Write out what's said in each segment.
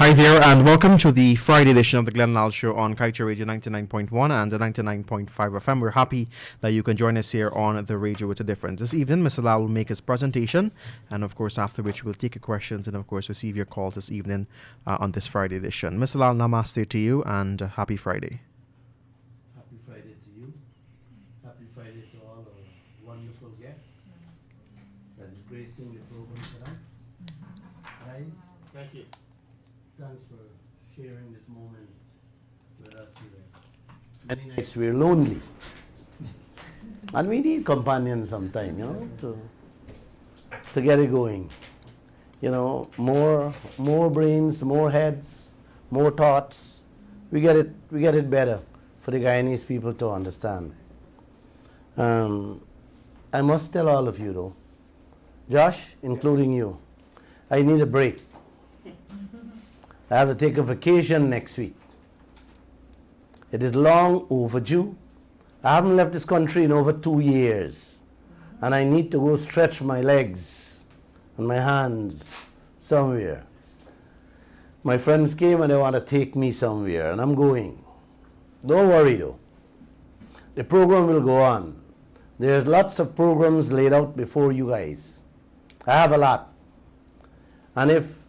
Hi there, and welcome to the Friday edition of the Glenn Lal Show on Kaieteur Radio 99.1 and 99.5 FM. We're happy that you can join us here on the radio with a difference. This evening, Mr. Lal will make his presentation, and of course, after which we'll take your questions and, of course, receive your calls this evening on this Friday edition. Mr. Lal, namaste to you, and happy Friday. Happy Friday to you. Happy Friday to all our wonderful guests that is gracing the program tonight. Guys, Thank you. thanks for sharing this moment with us here. Many nights we're lonely. And we need companions sometime, to get it going. More brains, more heads, more thoughts. We get it better for the Guyanese people to understand. I must tell all of you though, Josh, including you, I need a break. I have to take a vacation next week. It is long overdue. I haven't left this country in over 2 years. And I need to go stretch my legs and my hands somewhere. My friends came and they want to take me somewhere, and I'm going. Don't worry though. The program will go on. There's lots of programs laid out before you guys. I have a lot. And if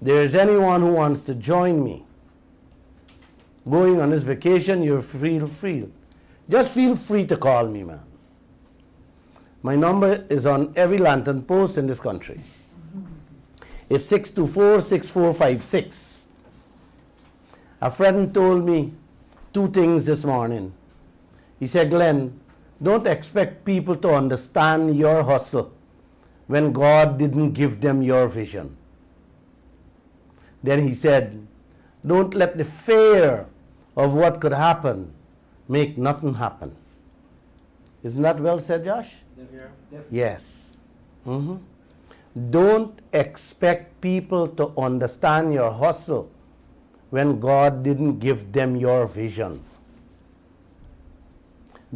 there's anyone who wants to join me going on this vacation, you're free. Just feel free to call me, man. My number is on every lantern post in this country. It's 624-6456. A friend told me 2 things this morning. He said, Glenn, don't expect people to understand your hustle when God didn't give them your vision. Then he said, don't let the fear of what could happen make nothing happen. Isn't that well said, Josh? Yes. Don't expect people to understand your hustle when God didn't give them your vision.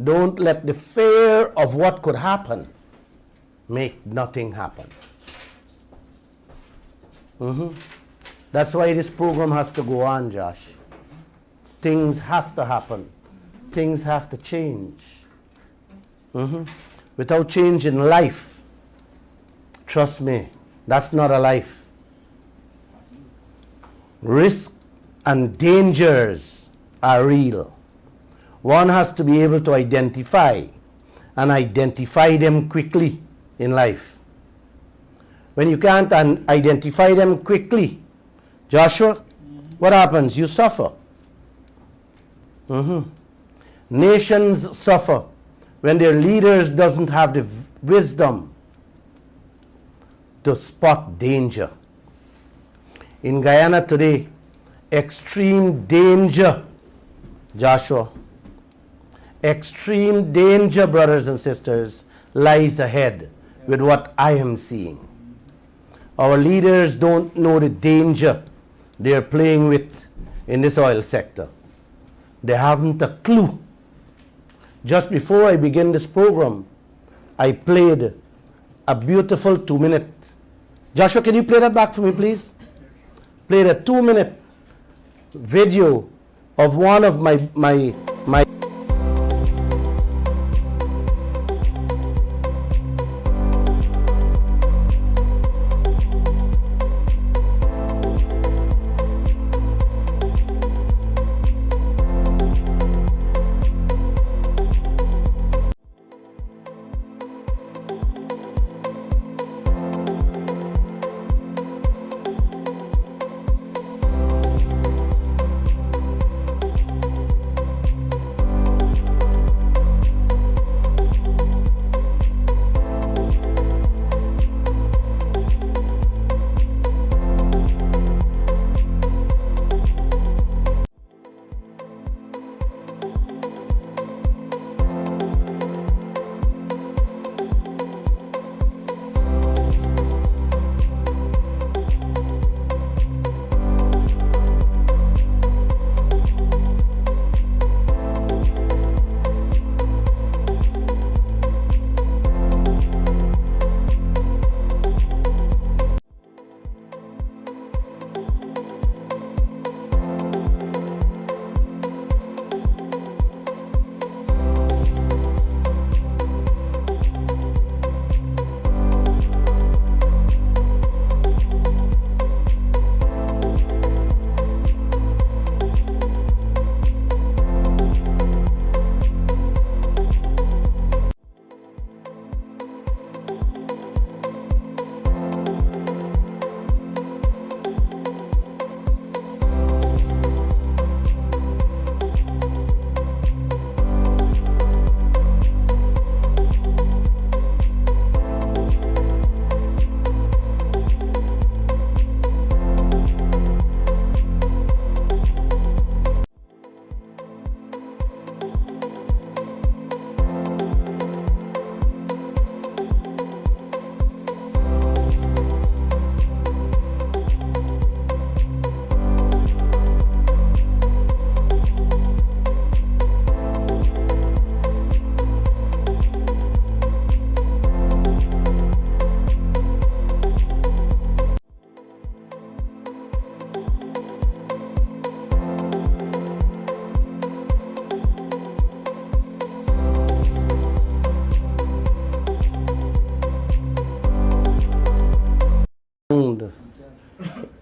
Don't let the fear of what could happen make nothing happen. That's why this program has to go on, Josh. Things have to happen. Things have to change. Without change in life, trust me, that's not a life. Risk and dangers are real. One has to be able to identify them quickly in life. When you can't identify them quickly, Joshua, what happens? You suffer. Nations suffer when their leaders doesn't have the wisdom to spot danger. In Guyana today, extreme danger, Joshua, extreme danger, brothers and sisters, lies ahead with what I am seeing. Our leaders don't know the danger they're playing with in this oil sector. They haven't a clue. Just before I begin this program, I played a beautiful 2-minute. Joshua, can you play that back for me, please? Played a 2-minute video of one of my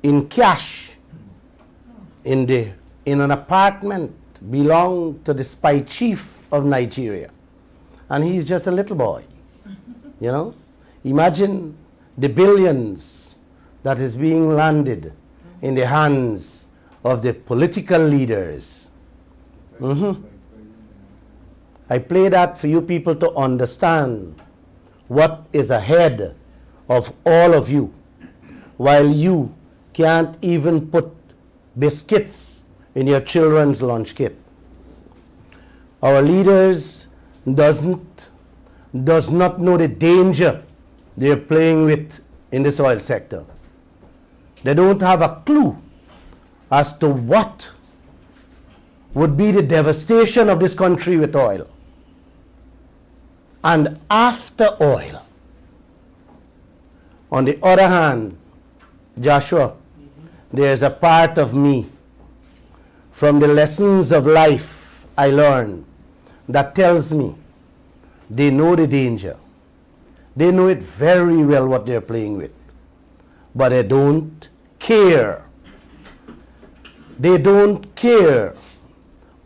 in cash in an apartment belonged to the spy chief of Nigeria. And he's just a little boy, you know. Imagine the billions that is being landed in the hands of the political leaders. I play that for you people to understand what is ahead of all of you, while you can't even put biscuits in your children's lunch kit. Our leaders does not know the danger they're playing with in this oil sector. They don't have a clue as to what would be the devastation of this country with oil. And after oil, on the other hand, Joshua, there's a part of me from the lessons of life I learned that tells me they know the danger. They know it very well what they're playing with, but they don't care. They don't care.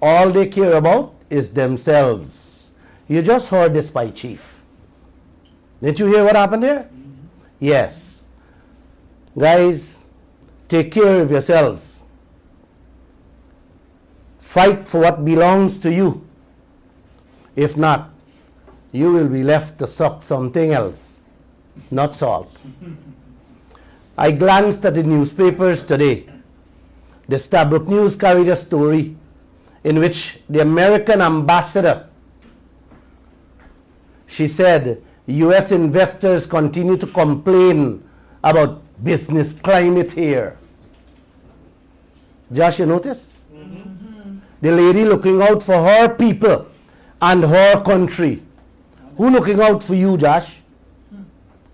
All they care about is themselves. You just heard the spy chief. Didn't you hear what happened there? Yes. Guys, take care of yourselves. Fight for what belongs to you. If not, you will be left to suck something else, not salt. I glanced at the newspapers today. The Stabrook News carried a story in which the American ambassador, she said, U.S. investors continue to complain about business climate here. Josh, you notice? The lady looking out for her people and her country. Who looking out for you, Josh?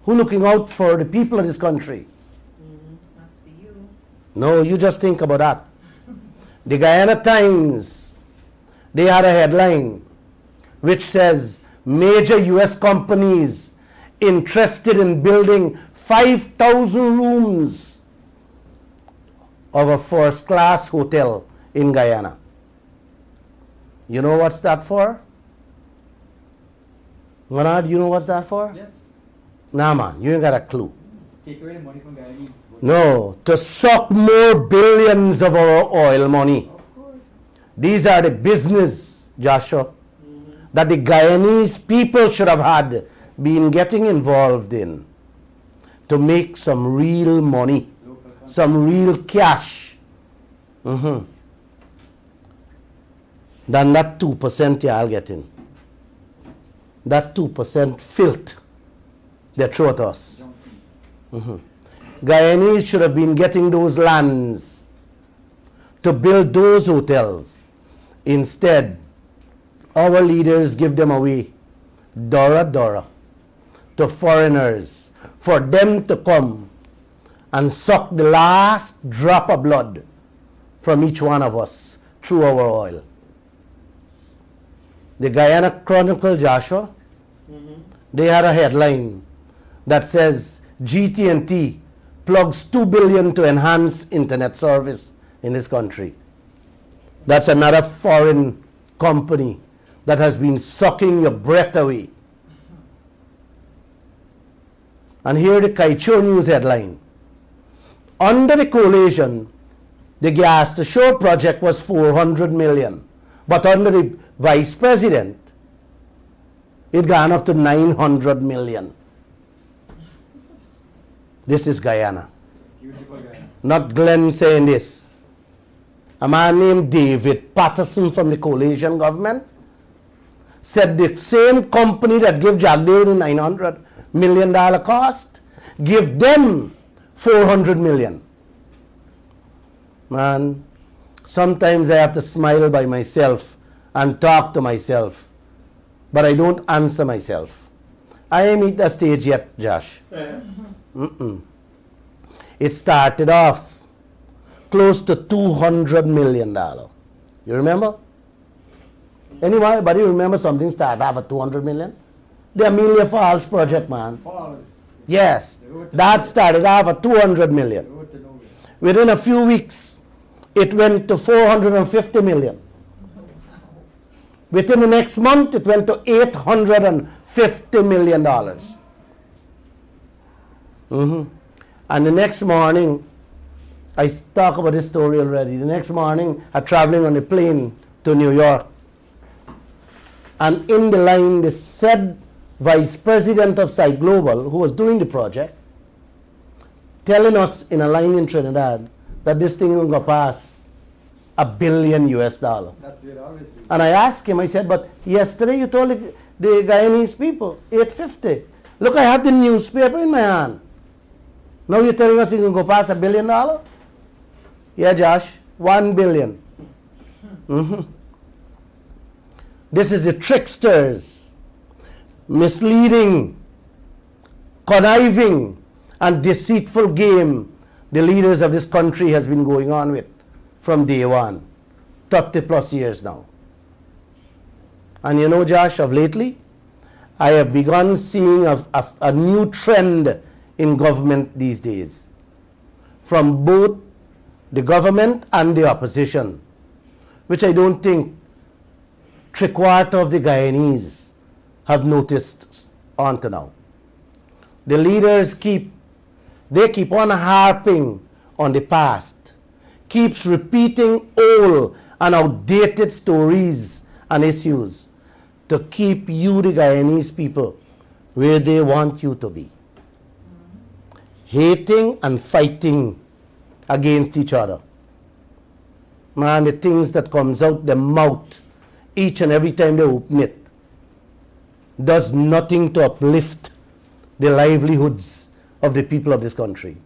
Who looking out for the people of this country? That's for you. No, you just think about that. The Guyana Times, they had a headline which says, major U.S. companies interested in building 5,000 rooms of a first-class hotel in Guyana. You know what's that for? Manad, you know what's that for? Yes. Nah, man, you ain't got a clue. Take away the money from Guyanese. No, to suck more billions of our oil money. Of course. These are the business, Joshua, that the Guyanese people should have had been getting involved in to make some real money, some real cash. Than that 2% y'all getting. That 2% filth they throw at us. Guyanese should have been getting those lands to build those hotels. Instead, our leaders give them away, Dora, to foreigners, for them to come and suck the last drop of blood from each one of us through our oil. The Guyana Chronicle, Joshua, they had a headline that says GT&T plugs $2 billion to enhance internet service in this country. That's another foreign company that has been sucking your breath away. And here the Kaieteur News headline. Under the coalition, the gas to shore project was 400 million. But under the vice president, it gone up to 900 million. This is Guyana. Beautiful Guyana. Not Glenn saying this. A man named David Patterson from the coalition government said the same company that gave Jagdeo the $900 million cost, give them 400 million. Man, sometimes I have to smile by myself and talk to myself, but I don't answer myself. I ain't at that stage yet, Josh. It started off close to $200 million. You remember? Anybody remember something started off at 200 million? The Amelia Falls project, man. Falls. Yes, that started off at 200 million. Road to nowhere. Within a few weeks, it went to 450 million. Within the next month, it went to $850 million. And the next morning, I talk about this story already. The next morning, I'm traveling on a plane to New York. And in the line, the said vice president of Site Global, who was doing the project, telling us in a line in Trinidad that this thing will go past $1 billion US. That's it, obviously. And I asked him, I said, but yesterday you told the Guyanese people, 850. Look, I have the newspaper in my hand. Now you're telling us you can go past $1 billion? Yeah, Josh, 1 billion. This is the tricksters, misleading, conniving, and deceitful game the leaders of this country has been going on with from day one, 30 plus years now. And you know, Josh, of lately, I have begun seeing a new trend in government these days, from both the government and the opposition, which I don't think three-quarters of the Guyanese have noticed until now. The leaders keep on harping on the past, keeps repeating old and outdated stories and issues to keep you, the Guyanese people, where they want you to be. Hating and fighting against each other. Man, the things that comes out their mouth each and every time they open it does nothing to uplift the livelihoods of the people of this country.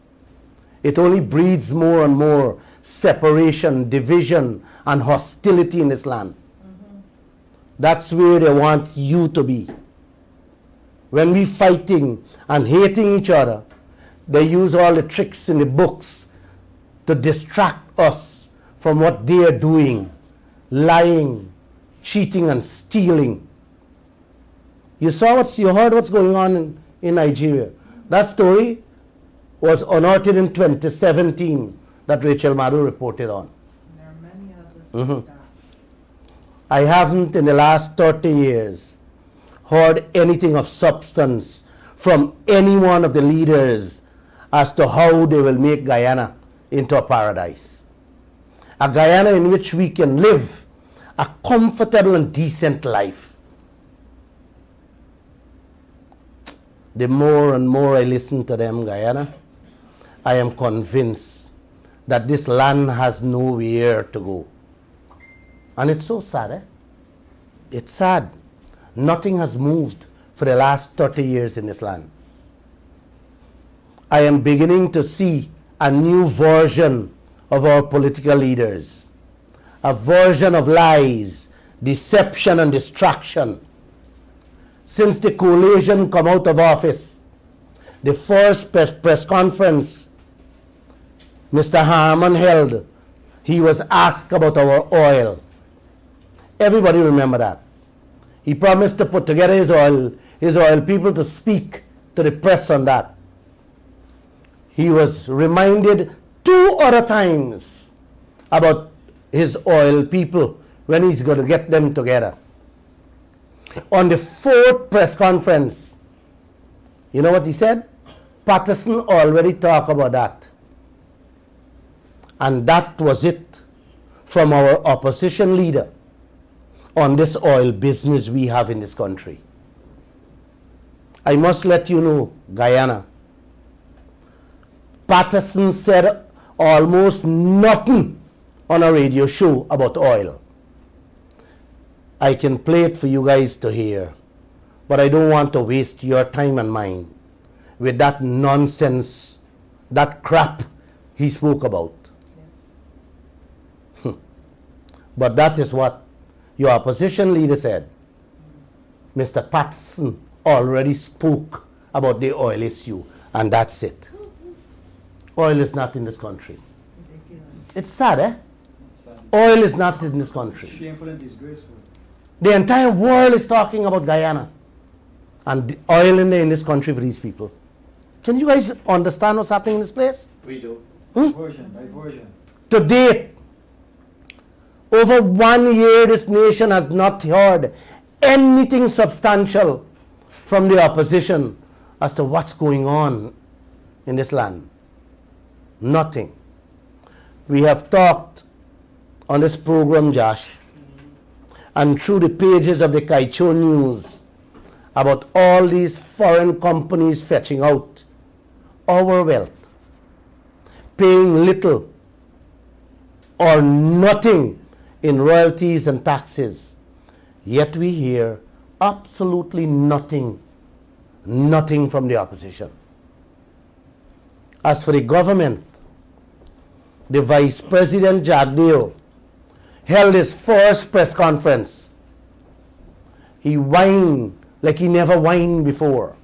It only breeds more and more separation, division, and hostility in this land. That's where they want you to be. When we fighting and hating each other, they use all the tricks in the books to distract us from what they are doing, lying, cheating, and stealing. You heard what's going on in Nigeria. That story was unearthed in 2017 that Rachel Maddow reported on. There are many others like that. I haven't in the last 30 years heard anything of substance from any one of the leaders as to how they will make Guyana into a paradise. A Guyana in which we can live a comfortable and decent life. The more and more I listen to them, Guyana, I am convinced that this land has nowhere to go. And it's so sad, eh? It's sad. Nothing has moved for the last 30 years in this land. I am beginning to see a new version of our political leaders. A version of lies, deception, and distraction. Since the coalition come out of office, the first press conference Mr. Harman held, he was asked about our oil. Everybody remember that. He promised to put together his oil people to speak to the press on that. He was reminded 2 other times about his oil people when he's going to get them together. On the 4th press conference, you know what he said? Patterson already talked about that. And that was it from our opposition leader on this oil business we have in this country. I must let you know, Guyana, Patterson said almost nothing on a radio show about oil. I can play it for you guys to hear, but I don't want to waste your time and mine with that nonsense, that crap he spoke about. But that is what your opposition leader said. Mr. Patterson already spoke about the oil issue, and that's it. Oil is not in this country. Ridiculous. It's sad, eh? Sad. Oil is not in this country. Shameful and disgraceful. The entire world is talking about Guyana and the oil in this country for these people. Can you guys understand what's happening in this place? We do. Diversion. To date, over 1 year, this nation has not heard anything substantial from the opposition as to what's going on in this land. Nothing. We have talked on this program, Josh, and through the pages of the Kaieteur News about all these foreign companies fetching out our wealth, paying little or nothing in royalties and taxes. Yet we hear absolutely nothing from the opposition. As for the government, the Vice President Jagdeo held his first press conference. He whined like he never whined before,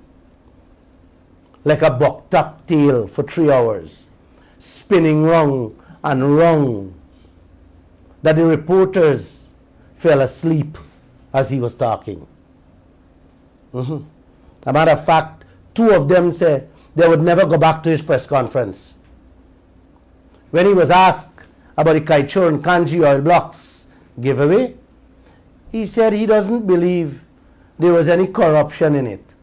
like a bucked up tail for 3 hours, spinning round and round, that the reporters fell asleep as he was talking. A matter of fact, 2 of them said they would never go back to his press conference. When he was asked about the Kaieteur and Kanji oil blocks giveaway, he said he doesn't believe there was any corruption in it.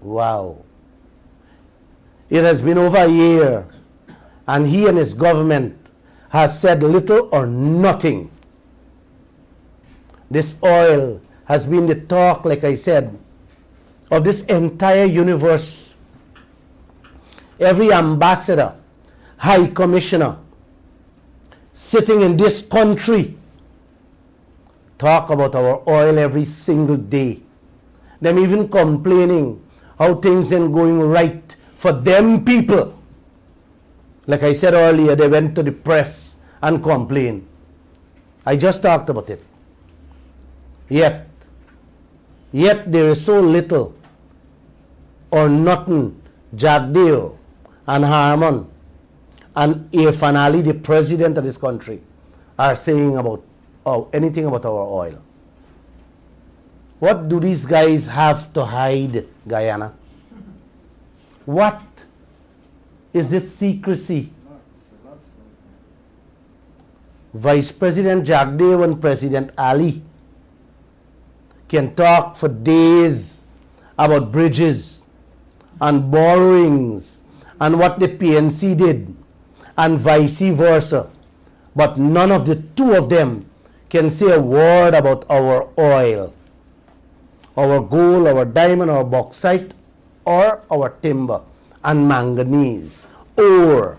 Wow. It has been over a year, and he and his government has said little or nothing. This oil has been the talk, like I said, of this entire universe. Every ambassador, high commissioner, sitting in this country, talk about our oil every single day. Them even complaining how things ain't going right for them people. Like I said earlier, they went to the press and complained. I just talked about it. Yet there is so little or nothing Jagdeo and Harmon and Irfan Ali, the president of this country, are saying about anything about our oil. What do these guys have to hide, Guyana? What is this secrecy? Lots. Vice President Jagdeo and President Ali can talk for days about bridges and borrowings and what the PNC did and vice versa, but none of the 2 of them can say a word about our oil, our gold, our diamond, our bauxite, or our timber and manganese, or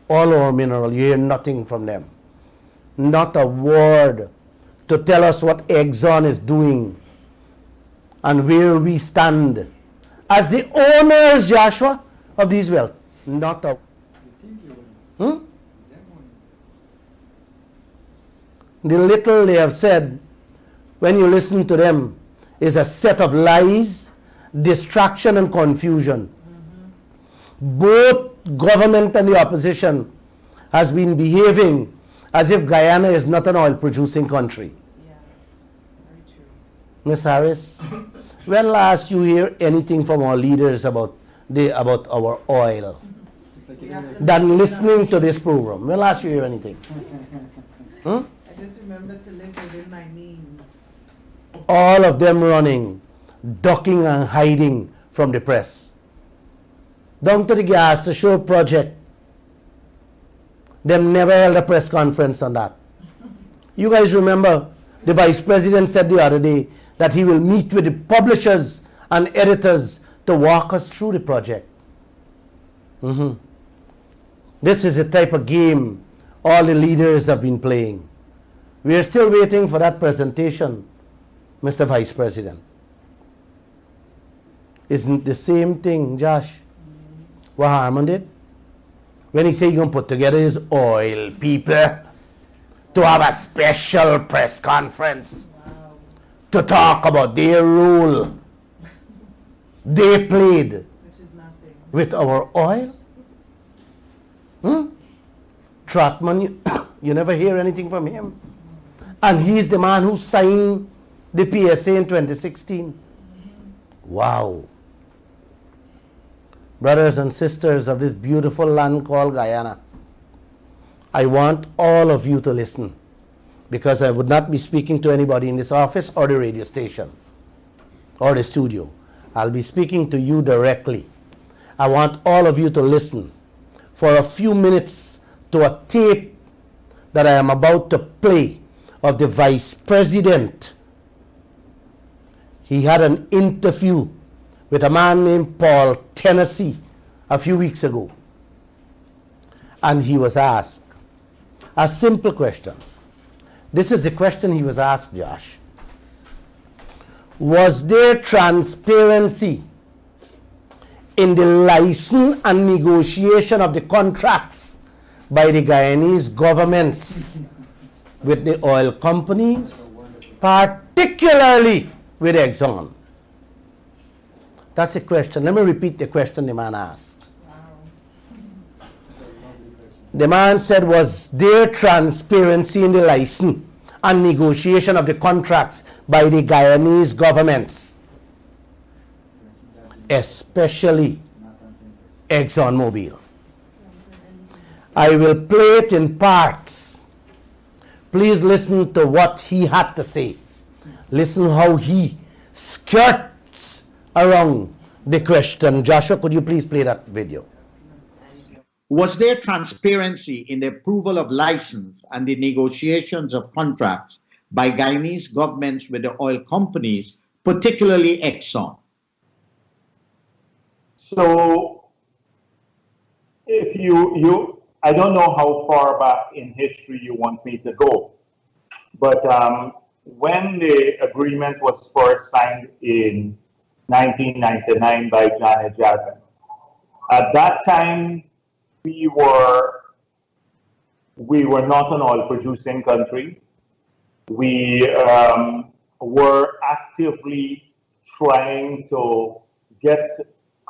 all our mineral. You hear nothing from them. Not a word to tell us what Exxon is doing and where we stand as the owners, Joshua, of these wealth. Not a... You think you will? Hmm? Them The will. little they have said, when you listen to them, is a set of lies, distraction, and confusion. Both government and the opposition has been behaving as if Guyana is not an oil-producing country. Yes, very true. Ms. Harris, when last you hear anything from our leaders about our oil It's like We you have know, to- than listening to this program? When last you hear anything? Huh? I just remember to live within my means. All of them running, ducking and hiding from the press. Down to the gas to show project. Them never held a press conference on that. You guys remember the Vice President said the other day that he will meet with the publishers and editors to walk us through the project. This is the type of game all the leaders have been playing. We are still waiting for that presentation, Mr. Vice President. Isn't the same thing, Josh, what Harmon did? When he said he's going to put together his oil people to have a special press conference Wow. to talk about their role they played Which is nothing. with our oil. Trotman, you never hear anything from him. And he's the man who signed the PSA in 2016. Wow. brothers and sisters of this beautiful land called Guyana, I want all of you to listen, because I would not be speaking to anybody in this office or the radio station or the studio. I'll be speaking to you directly. I want all of you to listen for a few minutes to a tape that I am about to play of the Vice President. He had an interview with a man named Paul Tennessee a few weeks ago. And he was asked a simple question. This is the question he was asked, Josh. Was there transparency in the license and negotiation of the contracts by the Guyanese governments with the oil companies, particularly with Exxon? That's the question. Let me repeat the question the man asked. The man said, was there transparency in the license and negotiation of the contracts by the Guyanese governments, especially ExxonMobil? I will play it in parts. Please listen to what he had to say. Listen how he skirts around the question. Joshua, could you please play that video? Was there transparency in the approval of license and the negotiations of contracts by Guyanese governments with the oil companies, particularly Exxon? So, if I don't know how far back in history you want me to go, but when the agreement was first signed in 1999 by Jagdeo, at that time, we were not an oil producing country. We were actively trying to get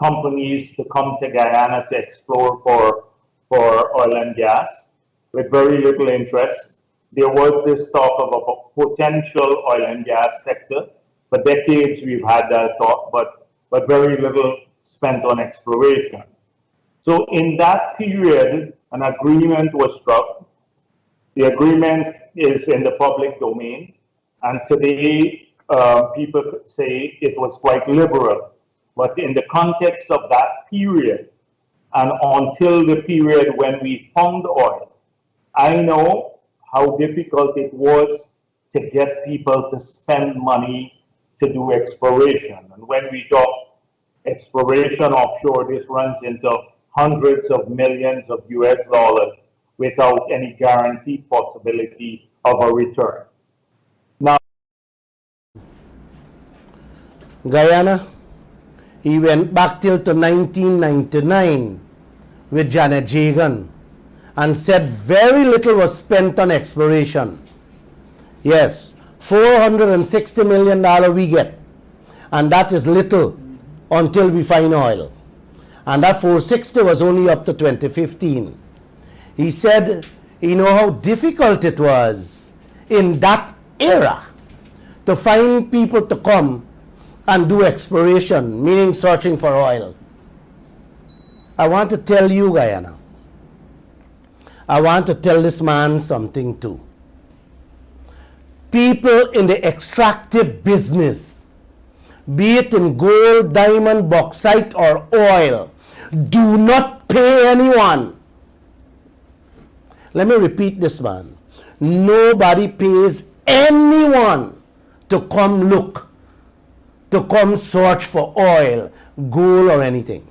companies to come to Guyana to explore for oil and gas with very little interest. There was this talk of a potential oil and gas sector. For decades we've had that talk, but very little spent on exploration. So in that period, an agreement was struck. The agreement is in the public domain, and today people say it was quite liberal. But in the context of that period, and until the period when we found oil, I know how difficult it was to get people to spend money to do exploration. And when we talk exploration offshore, this runs into hundreds of millions of US dollars without any guaranteed possibility of a return. Now, Guyana, he went back till to 1999 with Janet Jagan and said very little was spent on exploration. Yes, $460 million we get, and that is little until we find oil. And that 460 was only up to 2015. He said, you know how difficult it was in that era to find people to come and do exploration, meaning searching for oil. I want to tell you, Guyana, I want to tell this man something too. People in the extractive business, be it in gold, diamond, bauxite, or oil, do not pay anyone. Let me repeat this, man. Nobody pays anyone to come look, to come search for oil, gold, or anything.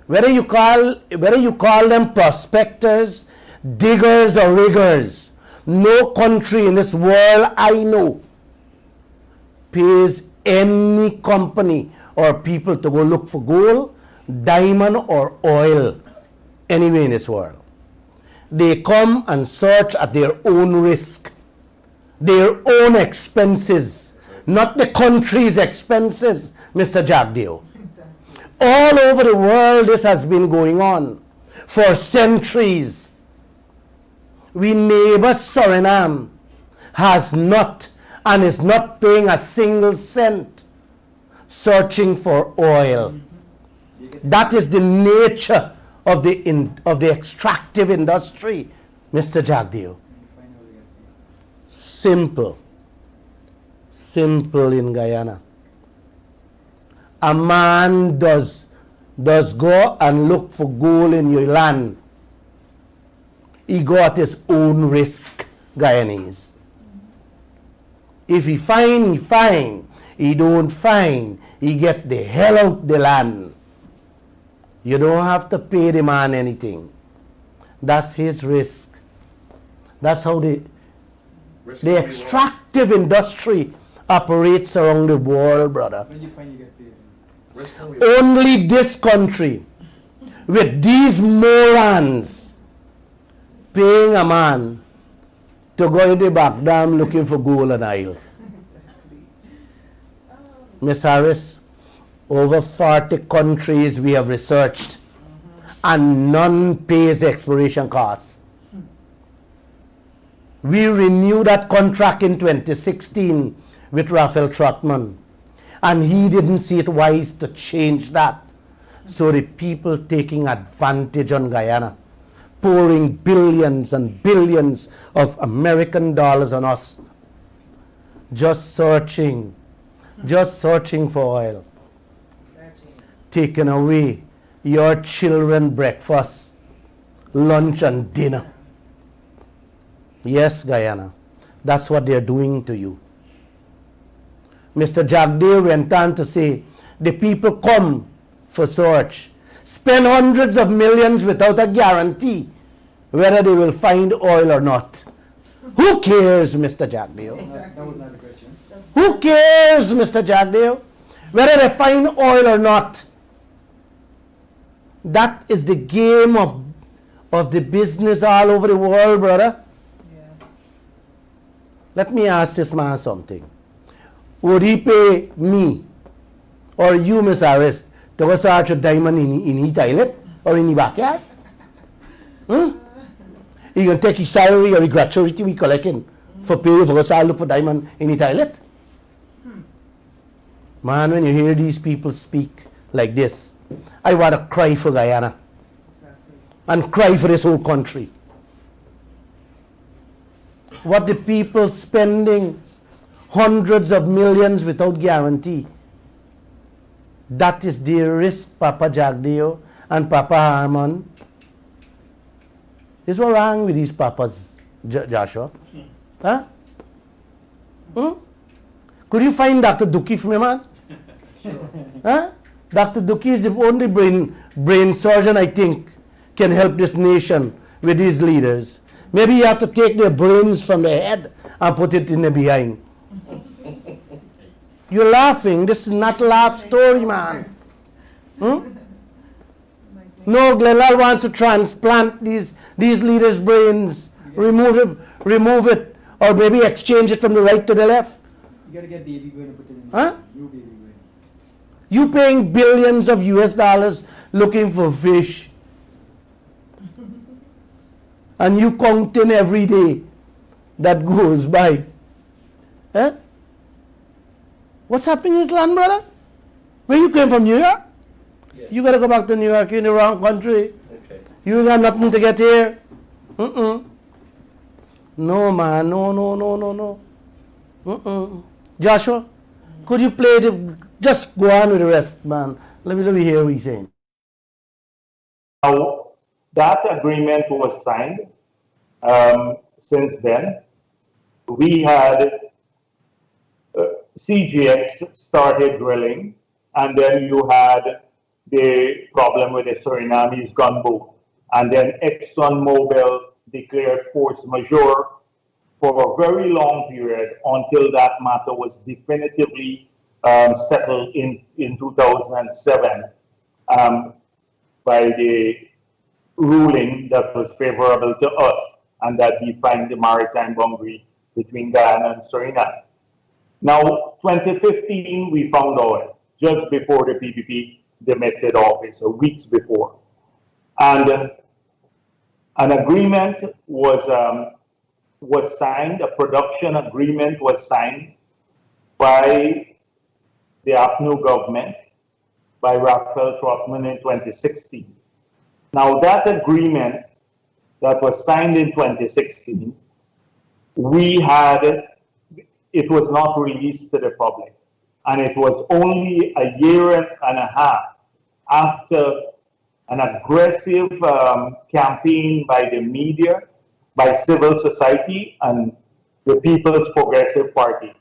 Whether you call them prospectors, diggers, or riggers, no country in this world I know pays any company or people to go look for gold, diamond, or oil anywhere in this world. They come and search at their own risk, their own expenses, not the country's expenses, Mr. Jagdeo. All over the world this has been going on for centuries. We neighbor Suriname has not and is not paying a single cent searching for oil. That is the nature of the extractive industry, Mr. Jagdeo. Simple. Simple in Guyana. A man does go and look for gold in your land. He go at his own risk, Guyanese. If he find, he find. He don't find, he get the hell out the land. You don't have to pay the man anything. That's his risk. That's how the extractive industry operates around the world, brother. When you find you get paid. Only this country, with these morons, paying a man to go in the back dam looking for gold and oil. Exactly. Ms. Harris, over 40 countries we have researched, and none pays exploration costs. We renewed that contract in 2016 with Raphael Trotman, and he didn't see it wise to change that. So the people taking advantage on Guyana, pouring billions and billions of American dollars on us, just searching for oil, taking away your children breakfast, lunch and dinner. Yes, Guyana, that's what they're doing to you. Mr. Jagdeo went on to say, the people come for search, spend hundreds of millions without a guarantee whether they will find oil or not. Who cares, Mr. Jagdeo? Exactly. That was not the question. Who cares, Mr. Jagdeo, whether they find oil or not? That is the game of the business all over the world, brother. Yes. Let me ask this man something. Would he pay me or you, Miss Harris, to go search a diamond in his toilet or in his backyard? He can take his salary or his gratuity we collecting for pay for us all look for diamond in his toilet? Man, when you hear these people speak like this, I want to cry for Guyana Exactly. and cry for this whole country. What the people spending hundreds of millions without guarantee. That is the risk, Papa Jagdeo and Papa Harmon. Is what wrong with these papas, Joshua? Huh? Could you find Dr. Duki for me, man? Huh? Dr. Duki is the only brain surgeon I think can help this nation with these leaders. Maybe you have to take their brains from their head and put it in the behind. You're laughing. This is not a laugh story, man. No, Glenal wants to transplant these leaders' brains, remove it, or maybe exchange it from the right to the left. You gotta get baby going and put it in. Huh? New baby going. You paying billions of US dollars looking for fish. And you counting every day that goes by. Eh? What's happening in this land, brother? Where you came from, New York? Yeah. You gotta go back to New York. You're in the wrong country. Okay. You got nothing to get here. No, man. No. Joshua, could you play just go on with the rest, man. Let me hear what he's saying. Now, that agreement was signed. Since then, we had CGX started drilling, and then you had the problem with the Surinamese gunboat, and then ExxonMobil declared force majeure for a very long period until that matter was definitively settled in 2007 by the ruling that was favorable to us and that defined the maritime boundary between Guyana and Suriname. Now, 2015, we found oil just before the PPP demitted office, or weeks before. And an agreement was signed, a production agreement was signed by the APNU government by Raphael Trotman in 2016. Now that agreement that was signed in 2016, it was not released to the public. And it was only a year and a half after an aggressive campaign by the media, by civil society, and the People's Progressive Party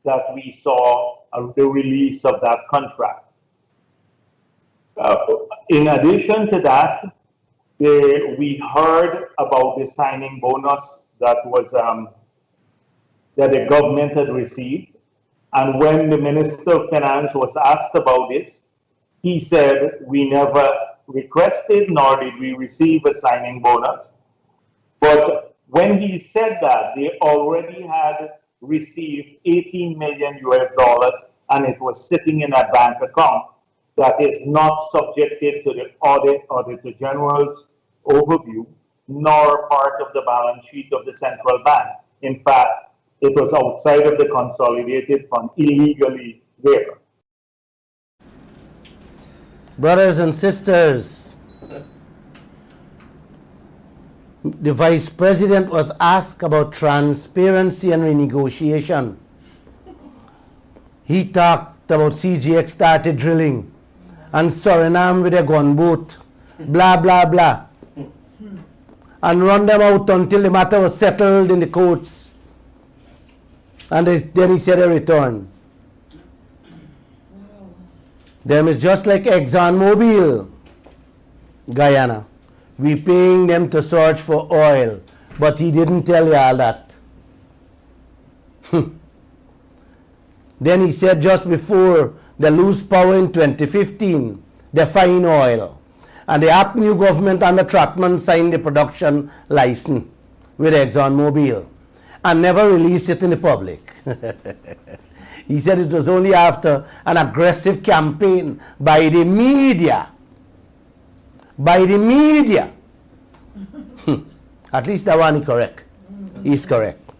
that we saw the release of that contract. In addition to that, we heard about the signing bonus that was that the government had received. And when the Minister of Finance was asked about this, he said, we never requested nor did we receive a signing bonus. But when he said that, they already had received 18 million US dollars and it was sitting in a bank account that is not subjected to the Auditor General's overview, nor part of the balance sheet of the central bank. In fact, it was outside of the consolidated fund, illegally there. Brothers and sisters, the Vice President was asked about transparency and renegotiation. He talked about CGX started drilling and Suriname with a gunboat, blah, blah, blah, and run them out until the matter was settled in the courts. And then he said a return. Them is just like ExxonMobil, Guyana. We paying them to search for oil, but he didn't tell you all that. Then he said just before they lose power in 2015, they find oil. And the APNU government under Trotman signed the production license with ExxonMobil and never released it in the public. He said it was only after an aggressive campaign by the media. By the media. At least that one is correct. He's correct.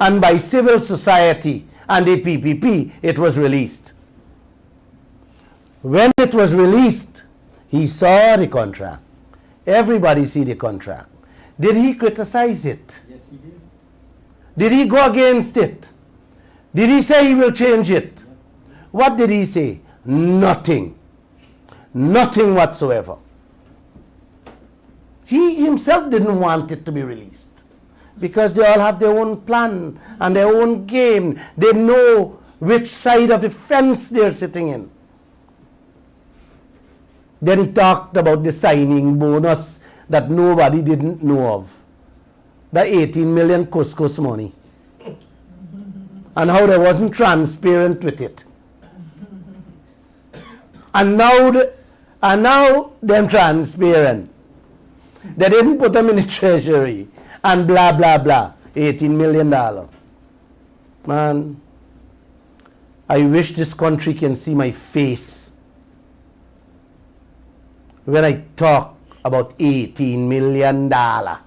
And by civil society and the PPP, it was released. When it was released, he saw the contract. Everybody see the contract. Did he criticize it? Yes, he did. Did he go against it? Did he say he will change it? What did he say? Nothing. Nothing whatsoever. He himself didn't want it to be released because they all have their own plan and their own game. They know which side of the fence they're sitting in. Then he talked about the signing bonus that nobody didn't know of. The 18 million couscous money. And how they wasn't transparent with it. And now they're transparent. They didn't put them in the treasury and blah, blah, blah. $18 million. Man, I wish this country can see my face when I talk about $18 million. Man,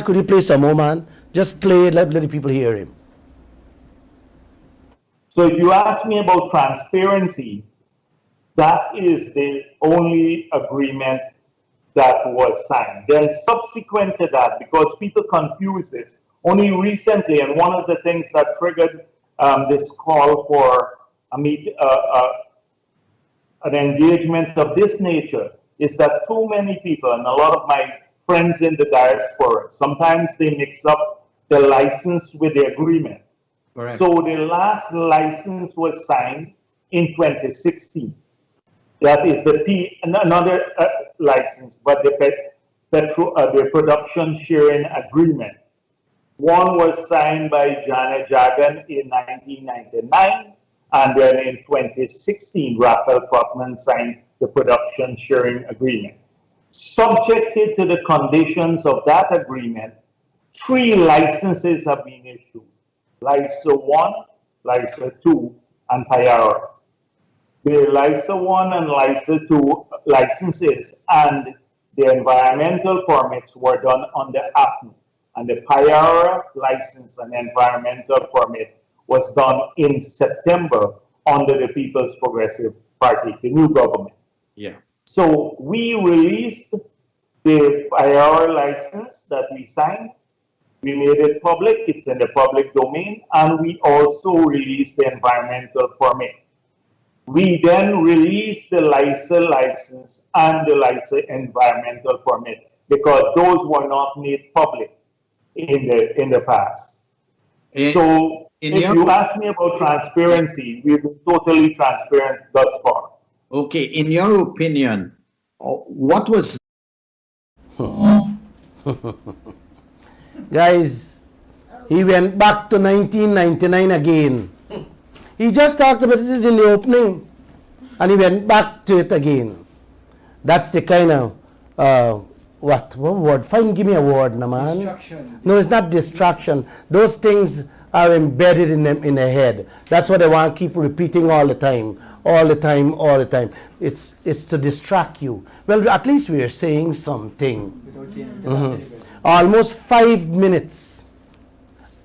could you play some more, man? Just play it, let the people hear him. So if you ask me about transparency, that is the only agreement that was signed. Then subsequent to that, because people confuse this, only recently, and one of the things that triggered this call for an engagement of this nature is that too many people, and a lot of my friends in the diaspora, sometimes they mix up the license with the agreement. Correct. So the last license was signed in 2016. That is another license, but the production sharing agreement. One was signed by Jagdeo in 1999, and then in 2016, Raphael Trotman signed the production sharing agreement. Subjected to the conditions of that agreement, 3 licenses have been issued. LISA 1, LISA 2, and Kaieteur. The LISA 1 and LISA 2 licenses and the environmental permits were done on the APN, and the Kaieteur license and environmental permit was done in September under the People's Progressive party, the new government. Yeah. So we released the IR license that we signed. We made it public, it's in the public domain, and we also released the environmental permit. We then released the LISA license and the LISA environmental permit because those were not made public in the past. So if you ask me about transparency, we've been totally transparent thus far. Okay, in your opinion, what was... Guys, he went back to 1999 again. He just talked about it in the opening, and he went back to it again. That's the kind of, what word? Fine, give me a word, na man. Distraction. No, it's not distraction. Those things are embedded in them in their head. That's what they want to keep repeating all the time, all the time, all the time. It's to distract you. Well, at least we are saying something. Without saying it. Almost 5 minutes,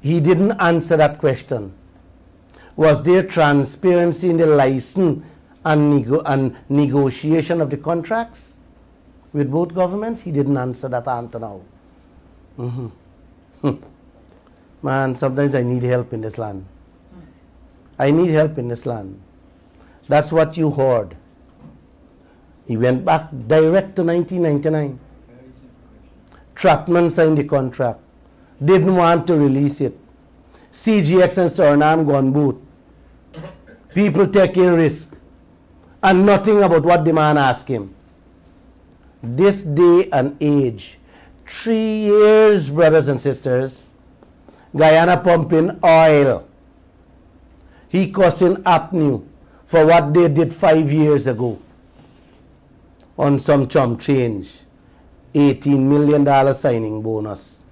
he didn't answer that question. Was there transparency in the license and negotiation of the contracts with both governments? He didn't answer that until now. Man, sometimes I need help in this land. I need help in this land. That's what you heard. He went back direct to 1999. Trapman signed the contract. Didn't want to release it. CGX and Suriname gone boot. People taking risk. And nothing about what the man asked him. This day and age, 3 years, brothers and sisters, Guyana pumping oil. He causing apnea for what they did 5 years ago on some chump change. $18 million signing bonus.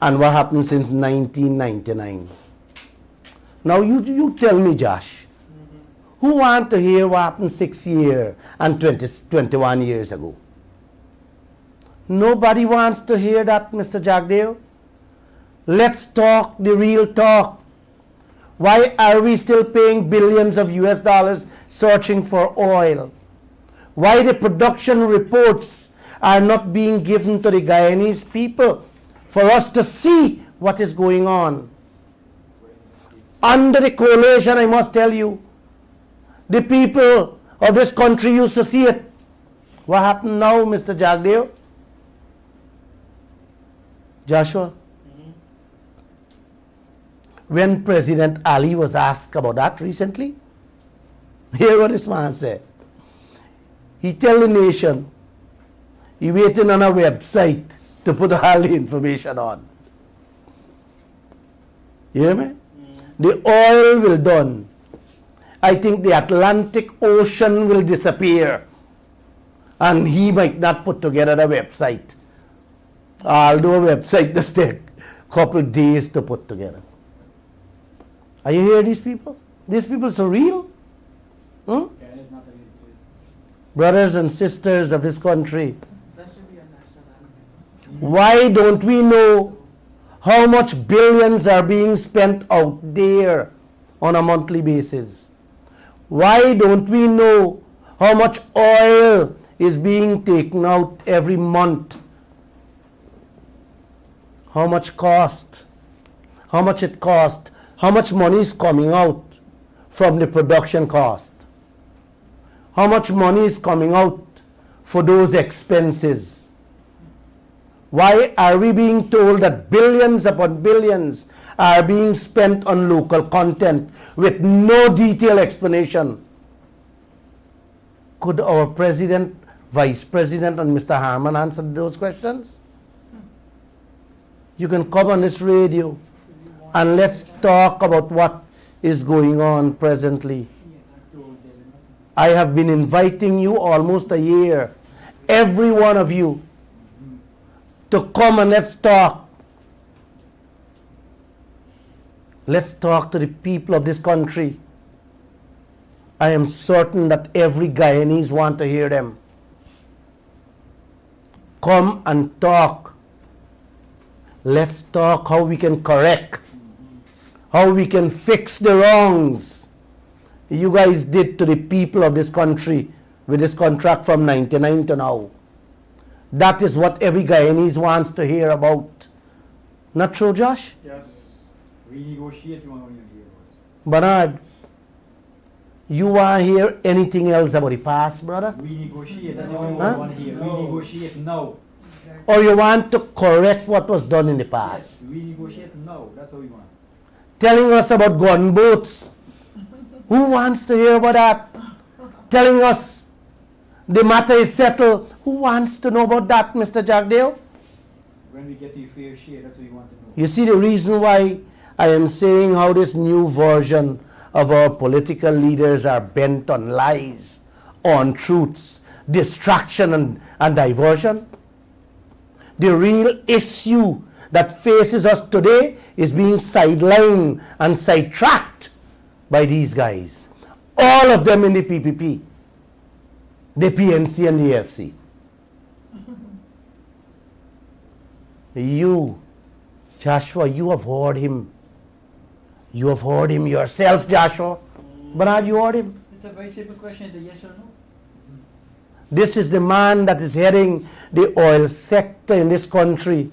And what happened since 1999? Now you tell me, Josh, who want to hear what happened 6 years and 21 years ago? Nobody wants to hear that, Mr. Jagdeo. Let's talk the real talk. Why are we still paying billions of US dollars searching for oil? Why the production reports are not being given to the Guyanese people for us to see what is going on? Under the coalition, I must tell you, the people of this country used to see it. What happened now, Mr. Jagdeo? Joshua? When President Ali was asked about that recently, hear what this man said. He tell the nation, he waiting on a website to put all the information on. You hear me? The oil will done. I think the Atlantic Ocean will disappear. And he might not put together the website. Although a website does take a couple of days to put together. Are you hear these people? These people so real? Brothers and sisters of this country, That should be a national anthem. why don't we know how much billions are being spent out there on a monthly basis? Why don't we know how much oil is being taken out every month? How much cost? How much it cost? How much money is coming out from the production cost? How much money is coming out for those expenses? Why are we being told that billions upon billions are being spent on local content with no detailed explanation? Could our president, vice president, and Mr. Harman answer those questions? You can come on this radio and let's talk about what is going on presently. I have been inviting you almost a year, every one of you, to come and let's talk. Let's talk to the people of this country. I am certain that every Guyanese want to hear them. Come and talk. Let's talk how we can correct, how we can fix the wrongs. you guys did to the people of this country with this contract from 99 to now. That is what every Guyanese wants to hear about. Not true, Josh? Yes. Renegotiate, you want to hear about. Bernard, you want to hear anything else about the past, brother? Renegotiate, that's all we Huh? want to hear. Renegotiate now. Or you want to correct what was done in the past? Yes, renegotiate now, that's what we want. Telling us about gunboats. Who wants to hear about that? Telling us the matter is settled. Who wants to know about that, Mr. Jagdeo? When we get your fair share, that's what we want to know. You see the reason why I am saying how this new version of our political leaders are bent on lies, on truths, distraction and diversion? The real issue that faces us today is being sidelined and sidetracked by these guys. All of them in the PPP, the PNC and the AFC. You, Joshua, you have heard him. You have heard him yourself, Joshua. Bernard, you heard him. It's a very simple question, it's a yes or no. This is the man that is heading the oil sector in this country,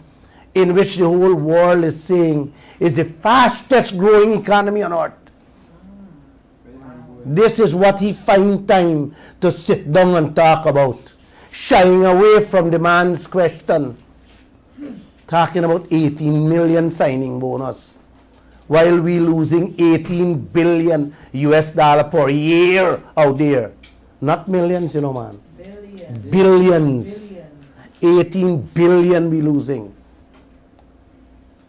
in which the whole world is saying is the fastest growing economy on earth. This is what he finds time to sit down and talk about, shying away from the man's question, talking about 18 million signing bonus, while we losing 18 billion US dollar per year out there. Not millions, you know, man. Billions. 18 billion we losing.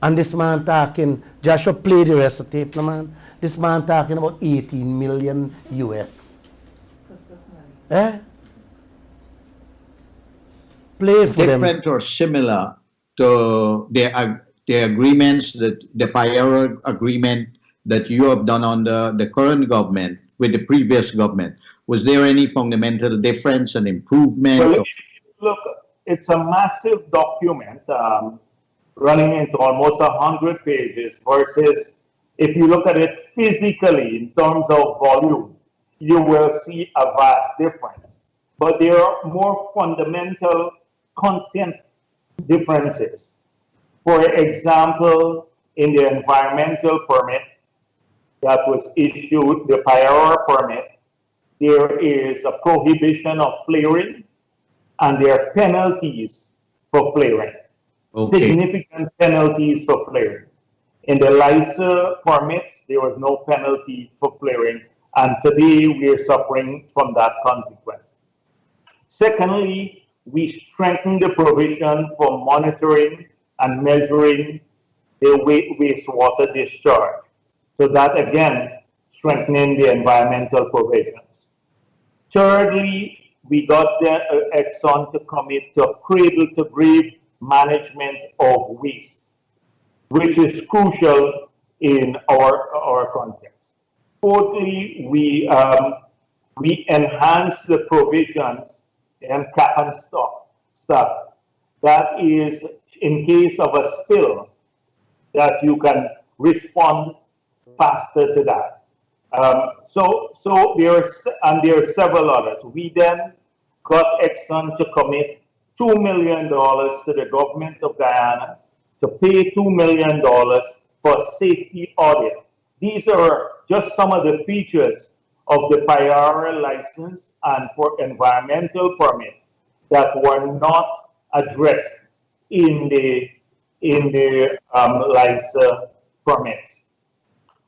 And this man talking, Joshua play the rest of the tape, no, man. This man talking about 18 million US. Eh? Play it for them. Different or similar to the agreements, that the prior agreement that you have done under the current government with the previous government? Was there any fundamental difference and improvement? Well, look, it's a massive document running into almost 100 pages versus if you look at it physically in terms of volume, you will see a vast difference. But there are more fundamental content differences. For example, in the environmental permit that was issued, the prior permit, there is a prohibition of flaring and there are penalties for flaring. Okay. Significant penalties for flaring. In the LISA permits, there was no penalty for flaring, and today we are suffering from that consequence. Secondly, we strengthened the provision for monitoring and measuring the wastewater discharge. So that again, strengthening the environmental provisions. Thirdly, we got the Exxon to commit to a cradle-to-grave management of waste, which is crucial in our context. Fourthly, we enhanced the provisions and cap and stock. That is, in case of a spill, that you can respond faster to that. So there are several others. We then got Exxon to commit $2 million to the government of Guyana to pay $2 million for a safety audit. These are just some of the features of the prior license and for environmental permit that were not addressed in the LISA permits.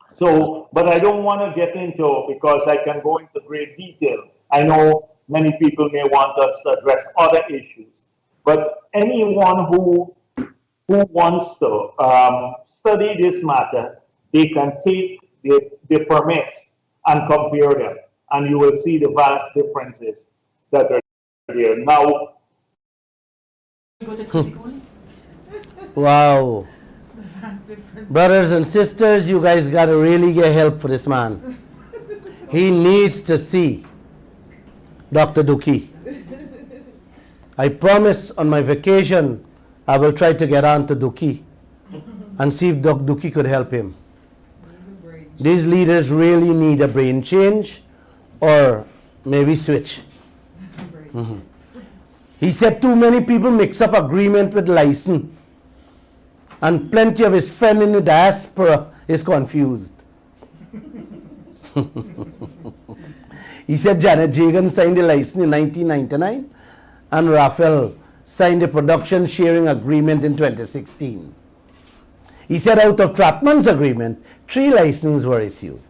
So, but I don't want to get into, because I can go into great detail. I know many people may want us to address other issues, but anyone who wants to study this matter, they can take the permits and compare them, and you will see the vast differences that are there. Now, Wow. Brothers and sisters, you guys got to really get help for this man. He needs to see Dr. Duki. I promise on my vacation, I will try to get on to Duki and see if Dr. Duki could help him. These leaders really need a brain change or maybe switch. Mhm. He said too many people mix up agreement with license, and plenty of his friends in the diaspora is confused. He said Janet Jagan signed the license in 1999 and Raphael signed the production sharing agreement in 2016. He said out of Trotman's agreement, 3 licenses were issued.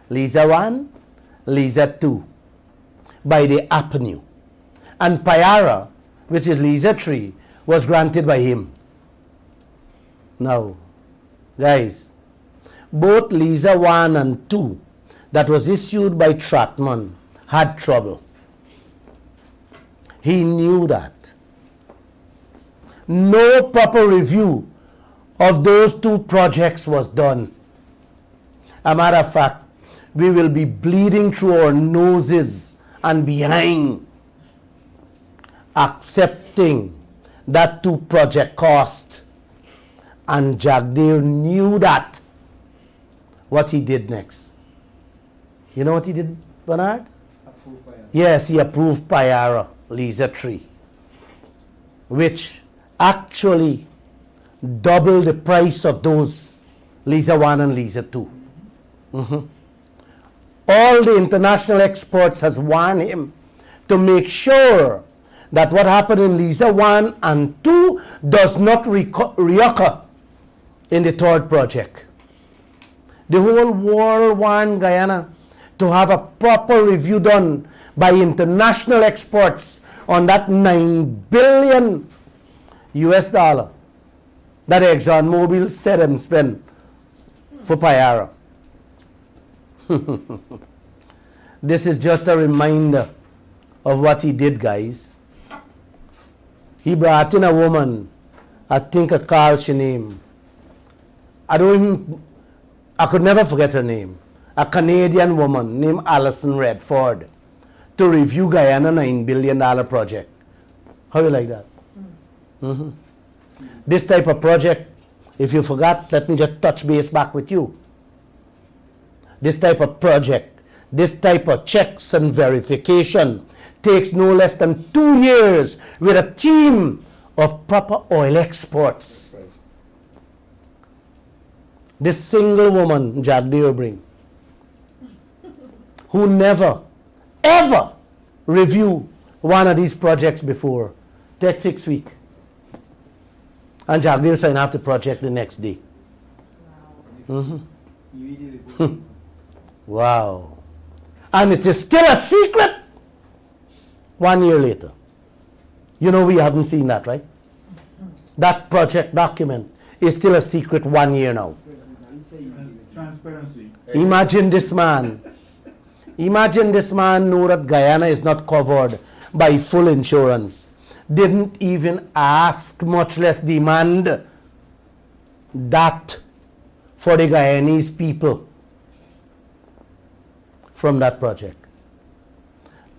Lisa 1, Lisa 2 by the Avenue, and Payara, which is Lisa 3, was granted by him. Now, guys, both Lisa 1 and 2 that was issued by Trotman had trouble. He knew that. No proper review of those 2 projects was done. A matter of fact, we will be bleeding through our noses and behind accepting that 2 project cost. And Jagdeo knew that. What he did next? You know what he did, Bernard? Yes, he approved Payara, Lisa 3, which actually doubled the price of those Lisa 1 and Lisa 2. All the international experts has warned him to make sure that what happened in Lisa 1 and 2 does not reoccur in the 3rd project. The whole world warned Guyana to have a proper review done by international experts on that $9 billion that ExxonMobil said him spend for Payara. This is just a reminder of what he did, guys. He brought in a woman, I think a Carl she named. I could never forget her name. A Canadian woman named Alison Redford to review Guyana $9 billion project. How you like that? This type of project, if you forgot, let me just touch base back with you. This type of project, this type of checks and verification takes no less than 2 years with a team of proper oil experts. This single woman, Jagdeo bring, who never, ever review one of these projects before, take 6 weeks. And Jagdeo sign off the project the next day. Wow. And it is still a secret 1 year later. You know we haven't seen that, right? That project document is still a secret 1 year now. Transparency. Imagine this man. Imagine this man know that Guyana is not covered by full insurance. Didn't even ask, much less demand that for the Guyanese people from that project.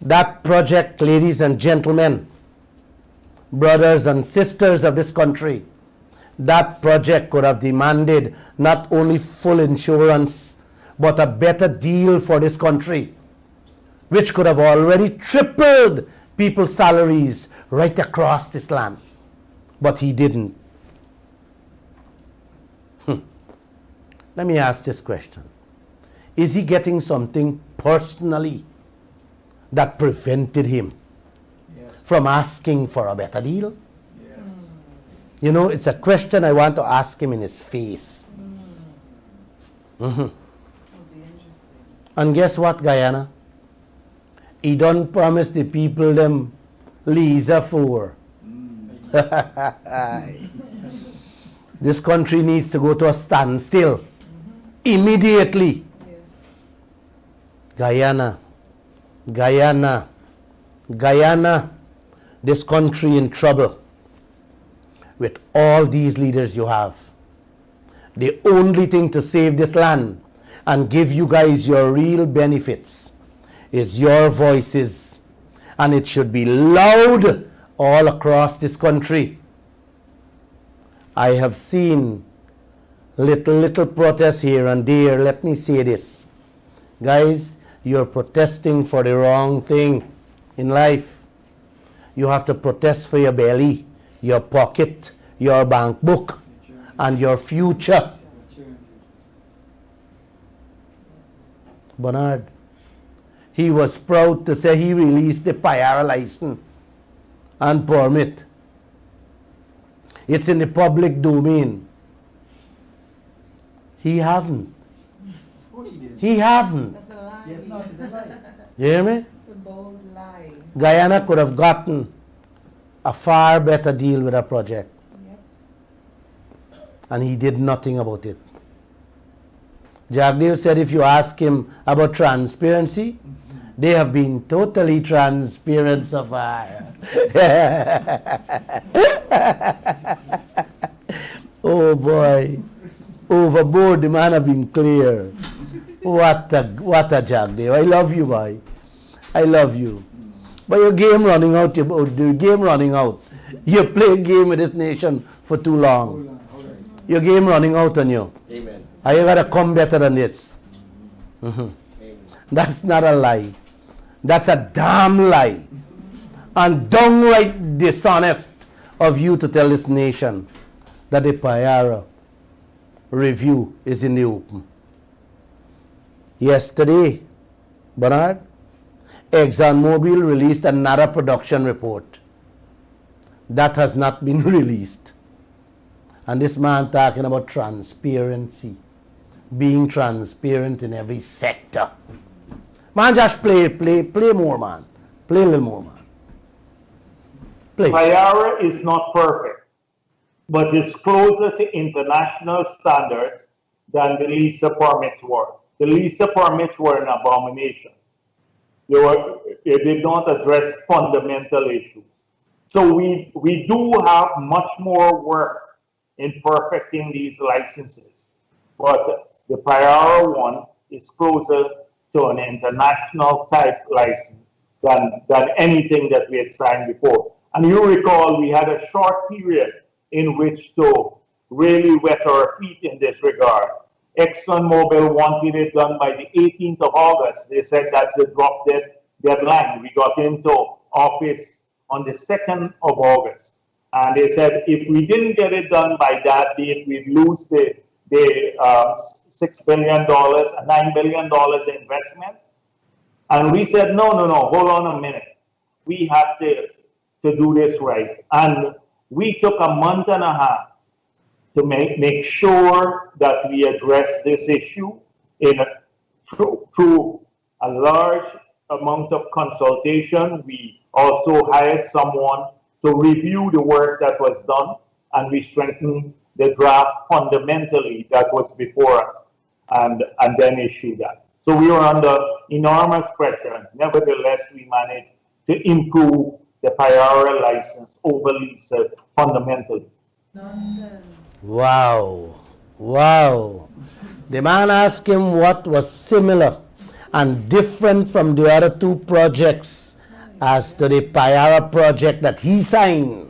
That project, ladies and gentlemen, brothers and sisters of this country, that project could have demanded not only full insurance, but a better deal for this country, which could have already tripled people's salaries right across this land. But he didn't. Let me ask this question. Is he getting something personally that prevented him from asking for a better deal? You know, it's a question I want to ask him in his face. And guess what, Guyana? He done promise the people them Lisa 4. This country needs to go to a standstill immediately. Guyana, Guyana, Guyana, this country in trouble with all these leaders you have. The only thing to save this land and give you guys your real benefits is your voices, and it should be loud all across this country. I have seen little protest here and there. Let me say this. Guys, you're protesting for the wrong thing in life. You have to protest for your belly, your pocket, your bank book, and your future. Bernard, he was proud to say he released the Payara license and permit. It's in the public domain. He haven't. He haven't. That's a lie. Yes, no, it's a lie. You hear me? It's a bold lie. Guyana could have gotten a far better deal with a project. Yep. And he did nothing about it. Jagdeo said if you ask him about transparency, they have been totally transparent so far. Oh boy. Overboard, the man have been clear. What a Jagdeo. I love you, boy. I love you. But your game running out, your game running out. You play a game with this nation for too long. Your game running out on you. Amen. And you gotta come better than this. Amen. That's not a lie. That's a damn lie. And downright dishonest of you to tell this nation that the Payara review is in the open. Yesterday, Bernard, ExxonMobil released another production report. That has not been released. And this man talking about transparency. Being transparent in every sector. Man, just play more, man. Play a little more, man. Play. Payara is not perfect, but it's closer to international standards than the LISA permits were. The LISA permits were an abomination. They did not address fundamental issues. So we do have much more work in perfecting these licenses. But the Payara one is closer to an international type license than anything that we had signed before. And you recall we had a short period in which to really wet our feet in this regard. ExxonMobil wanted it done by the 18th of August. They said that's a drop dead deadline. We got into office on the 2nd of August. And they said if we didn't get it done by that date, we'd lose the $6 billion, $9 billion investment. And we said, no, hold on a minute. We have to do this right. And we took a month and a half to make sure that we address this issue through a large amount of consultation. We also hired someone to review the work that was done, and we strengthened the draft fundamentally that was before us, and then issue that. So we were under enormous pressure. Nevertheless, we managed to improve the Payara license over LISA fundamentally. Nonsense. Wow. The man asked him what was similar and different from the other two projects as to the Payara project that he signed.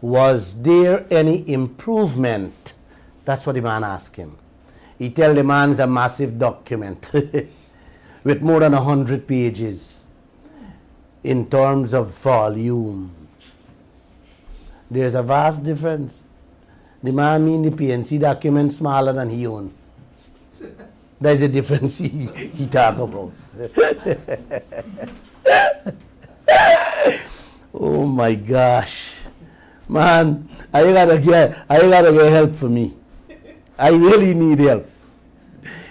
Was there any improvement? That's what the man asked him. He tell the man it's a massive document with more than 100 pages in terms of volume. There's a vast difference. The man mean the PNC document smaller than he own. There's a difference he talk about. Oh my gosh. Man, I gotta get help for me. I really need help.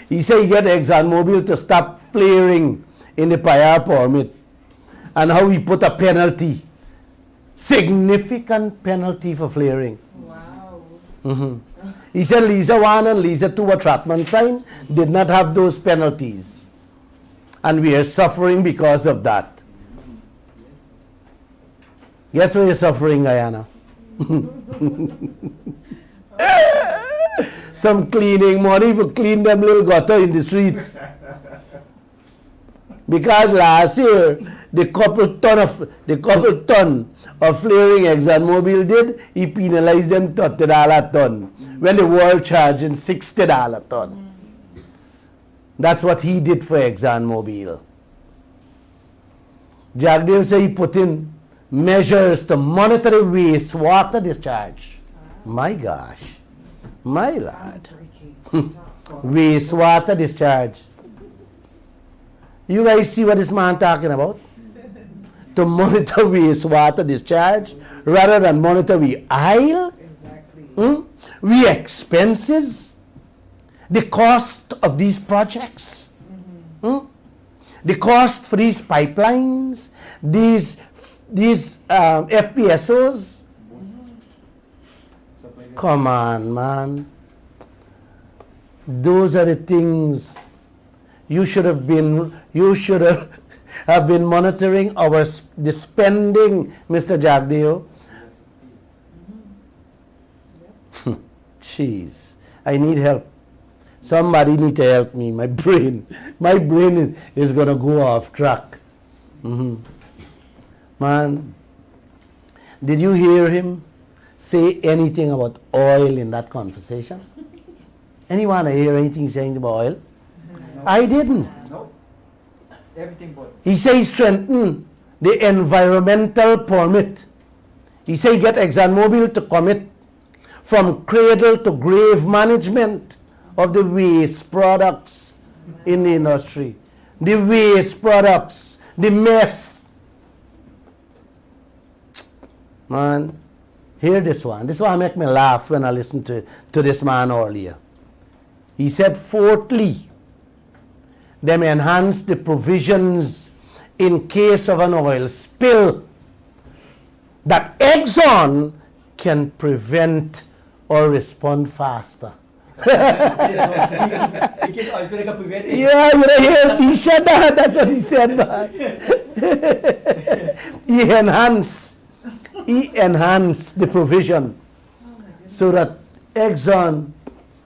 He said he get ExxonMobil to stop flaring in the Payara permit, and how he put a penalty, significant penalty for flaring. Wow. He said LISA 1 and LISA 2 attachment sign did not have those penalties, and we are suffering because of that. Guess where you're suffering, Guyana? Some cleaning money for clean them little gutter in the streets. Because last year, the couple ton of flaring ExxonMobil did, he penalized them $30 a ton, when the world charging $60 a ton. That's what he did for ExxonMobil. Jagdeo said he put in measures to monitor the wastewater discharge. My gosh, my lord. Wastewater discharge. You guys see what this man talking about? To monitor wastewater discharge rather than monitor we oil, Exactly. we expenses, the cost of these projects, the cost for these pipelines, these FPSOs. Come on, man. Those are the things you should have been monitoring the spending, Mr. Jagdeo. Jeez, I need help. Somebody need to help me. My brain is gonna go off track. Man, did you hear him say anything about oil in that conversation? Anyone hear anything saying about oil? I didn't. No. Everything but. He says strengthen the environmental permit. He says get ExxonMobil to commit from cradle to grave management of the waste products in the industry. The waste products, the mess. Man, hear this one. This one make me laugh when I listen to this man earlier. He said, fourthly, them enhance the provisions in case of an oil spill that Exxon can prevent or respond faster. Yeah, you know, he said that. That's what he said, man. He enhanced the provision so that Exxon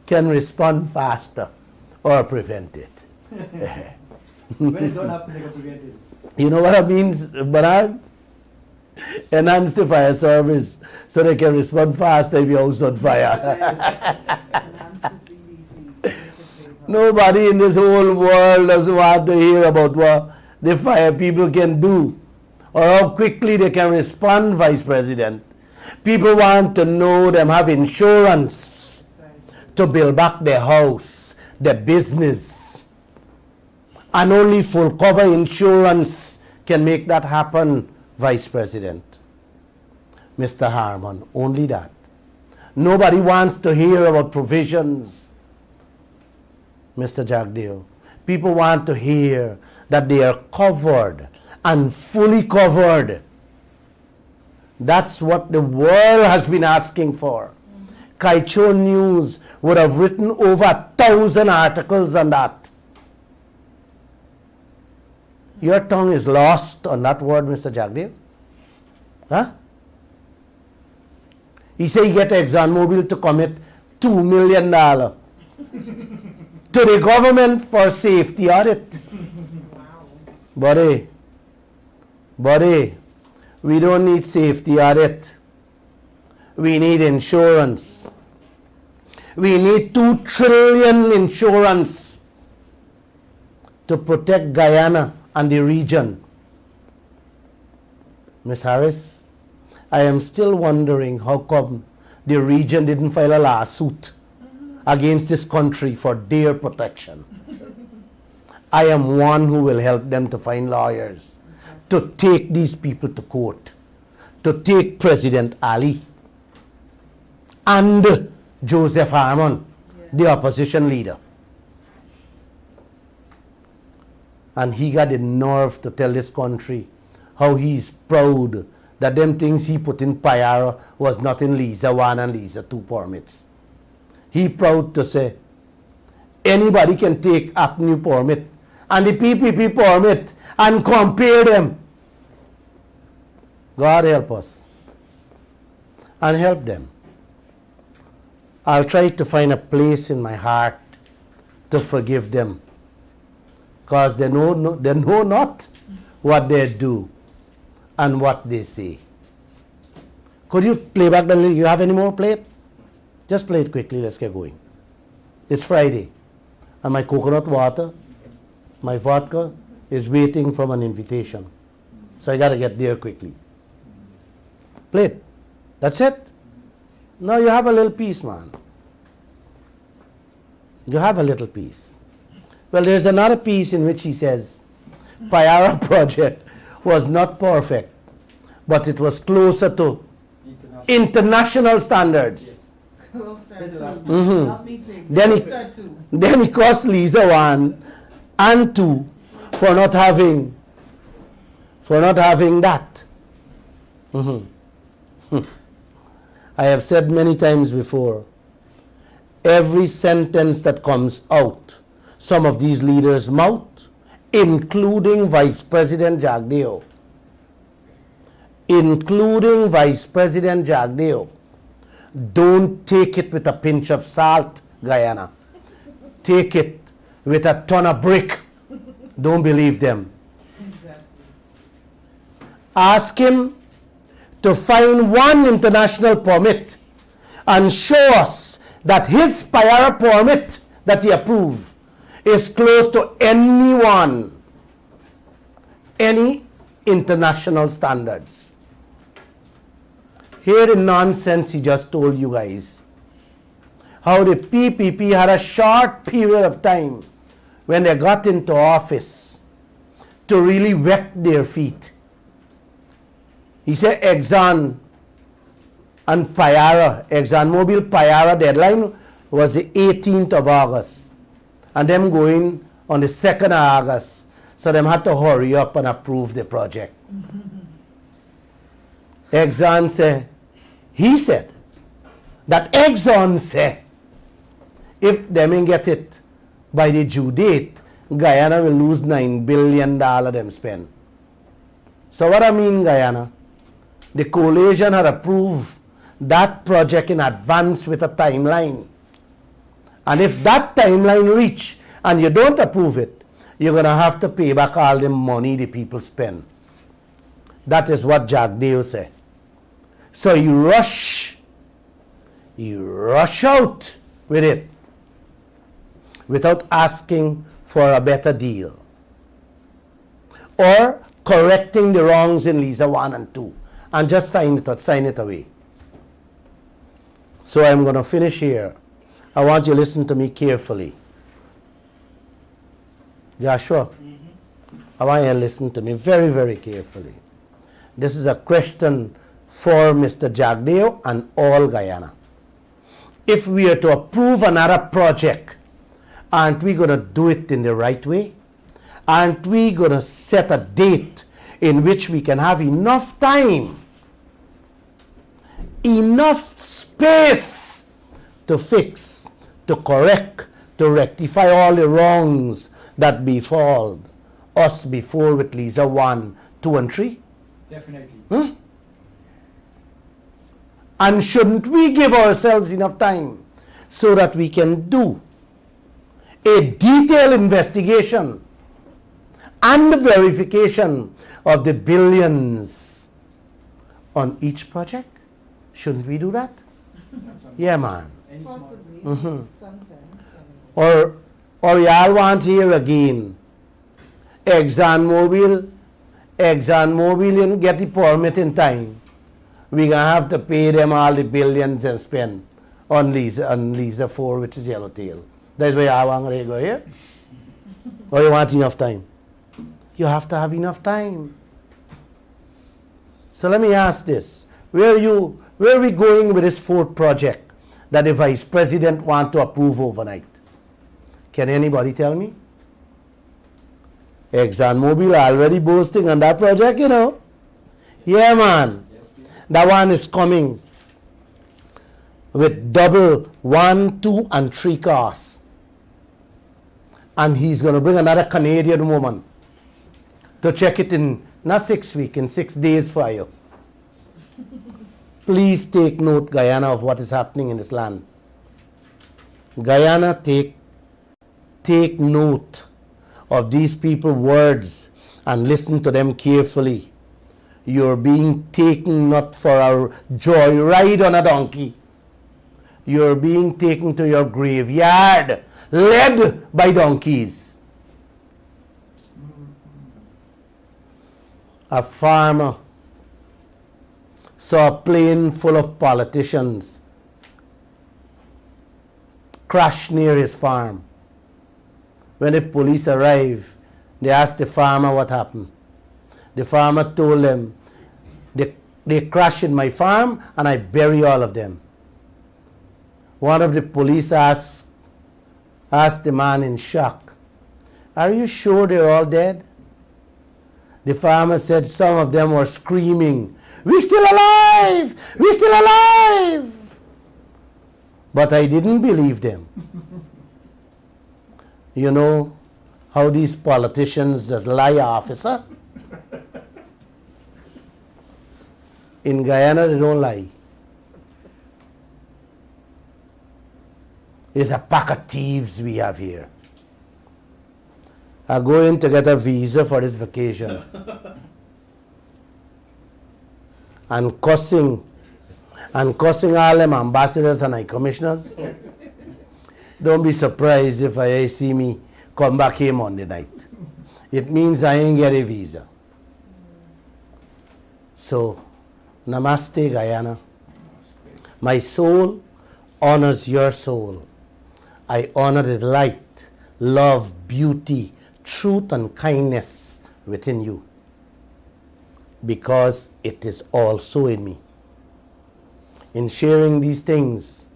can respond faster or prevent it. When they don't have to make a preventive. You know what that means, Bernard? Enhance the fire service so they can respond faster if your house on fire. Enhance the CDC. Make it safer. Nobody in this whole world doesn't want to hear about what the fire people can do or how quickly they can respond, Vice President. People want to know them have insurance to build back their house, their business. And only full cover insurance can make that happen, Vice President. Mr. Harmon, only that. Nobody wants to hear about provisions, Mr. Jagdeo. People want to hear that they are covered and fully covered. That's what the world has been asking for. Kaieteur News would have written over 1,000 articles on that. Your tongue is lost on that word, Mr. Jagdeo. Huh? He said he get ExxonMobil to commit $2 million to the government for safety audit. Buddy, we don't need safety audit. We need insurance. We need $2 trillion insurance to protect Guyana and the region. Ms. Harris, I am still wondering how come the region didn't file a lawsuit against this country for their protection. I am one who will help them to find lawyers, to take these people to court, to take President Ali and Joseph Harmon, the opposition leader. And he got the nerve to tell this country how he's proud that them things he put in Payara was not in Lisa 1 and Lisa 2 permits. He proud to say anybody can take APNU permit and the PPP permit and compare them. God help us and help them. I'll try to find a place in my heart to forgive them, because they know not what they do and what they say. Could you play back the lyric? You have any more? Play it. Just play it quickly. Let's get going. It's Friday, and my coconut water, my vodka, is waiting for an invitation. So I got to get there quickly. Play it. That's it. Now you have a little piece, man. You have a little piece. Well, there's another piece in which he says, Payara project was not perfect, but it was closer to international standards. Closer to. Mhm. Not meeting. Then Closer to. Then he cost Lisa 1 and 2 for not having that. Mhm. I have said many times before, every sentence that comes out some of these leaders' mouth, including Vice President Jagdeo, don't take it with a pinch of salt, Guyana. Take it with a ton of brick. Don't believe them. Exactly. Ask him to find one international permit and show us that his Payara permit that he approved is close to any international standards. Here in nonsense he just told you guys how the PPP had a short period of time when they got into office to really wet their feet. He said Exxon and Payara, ExxonMobil Payara deadline was the 18th of August. And them going on the 2nd of August. So them had to hurry up and approve the project. Exxon said, he said, that Exxon said, if them ain't get it by the due date, Guyana will lose $9 billion them spend. So what I mean, Guyana, the coalition had approved that project in advance with a timeline. And if that timeline reach and you don't approve it, you're going to have to pay back all the money the people spend. That is what Jagdeo said. So he rush out with it without asking for a better deal or correcting the wrongs in Lisa 1 and 2 and just sign it away. So I'm going to finish here. I want you to listen to me carefully. Joshua, I want you to listen to me very, very carefully. This is a question for Mr. Jagdeo and all Guyana. If we are to approve another project, aren't we going to do it in the right way? Aren't we going to set a date in which we can have enough time, enough space to fix, to correct, to rectify all the wrongs that befall us before with Lisa 1, 2, and 3? Definitely. And shouldn't we give ourselves enough time so that we can do a detailed investigation and verification of the billions on each project? Shouldn't we do that? Yeah, man. Any small- Possibly, Mhm. some sense. I mean. Or y'all want here again, ExxonMobil didn't get the permit in time. We're going to have to pay them all the billions and spend on Lisa 4, which is Yellowtail. That's why y'all want to go here. Or you want enough time? You have to have enough time. So let me ask this. Where are we going with this fourth project that the Vice President want to approve overnight? Can anybody tell me? ExxonMobil already boasting on that project, you know. Yeah, man. That one is coming with double 1, 2, and 3 cars. And he's going to bring another Canadian woman to check it in, not 6 weeks, in 6 days for you. Please take note, Guyana, of what is happening in this land. Guyana, take note of these people's words and listen to them carefully. You're being taken not for a joyride on a donkey. You're being taken to your graveyard, led by donkeys. A farmer saw a plane full of politicians crash near his farm. When the police arrived, they asked the farmer what happened. The farmer told them, they crashed in my farm and I bury all of them. One of the police asked the man in shock, "Are you sure they're all dead?" The farmer said some of them were screaming, "We're still alive! We're still alive!" But I didn't believe them. You know how these politicians just lie, officer? In Guyana, they don't lie. It's a pack of thieves we have here. I'm going to get a visa for this vacation. and cussing all them ambassadors and high commissioners. Don't be surprised if I see me come back here Monday night. It means I ain't get a visa. So, namaste, Guyana. My soul honors your soul. I honor the light, love, beauty, truth, and kindness within you, because it is also in me. In sharing these things,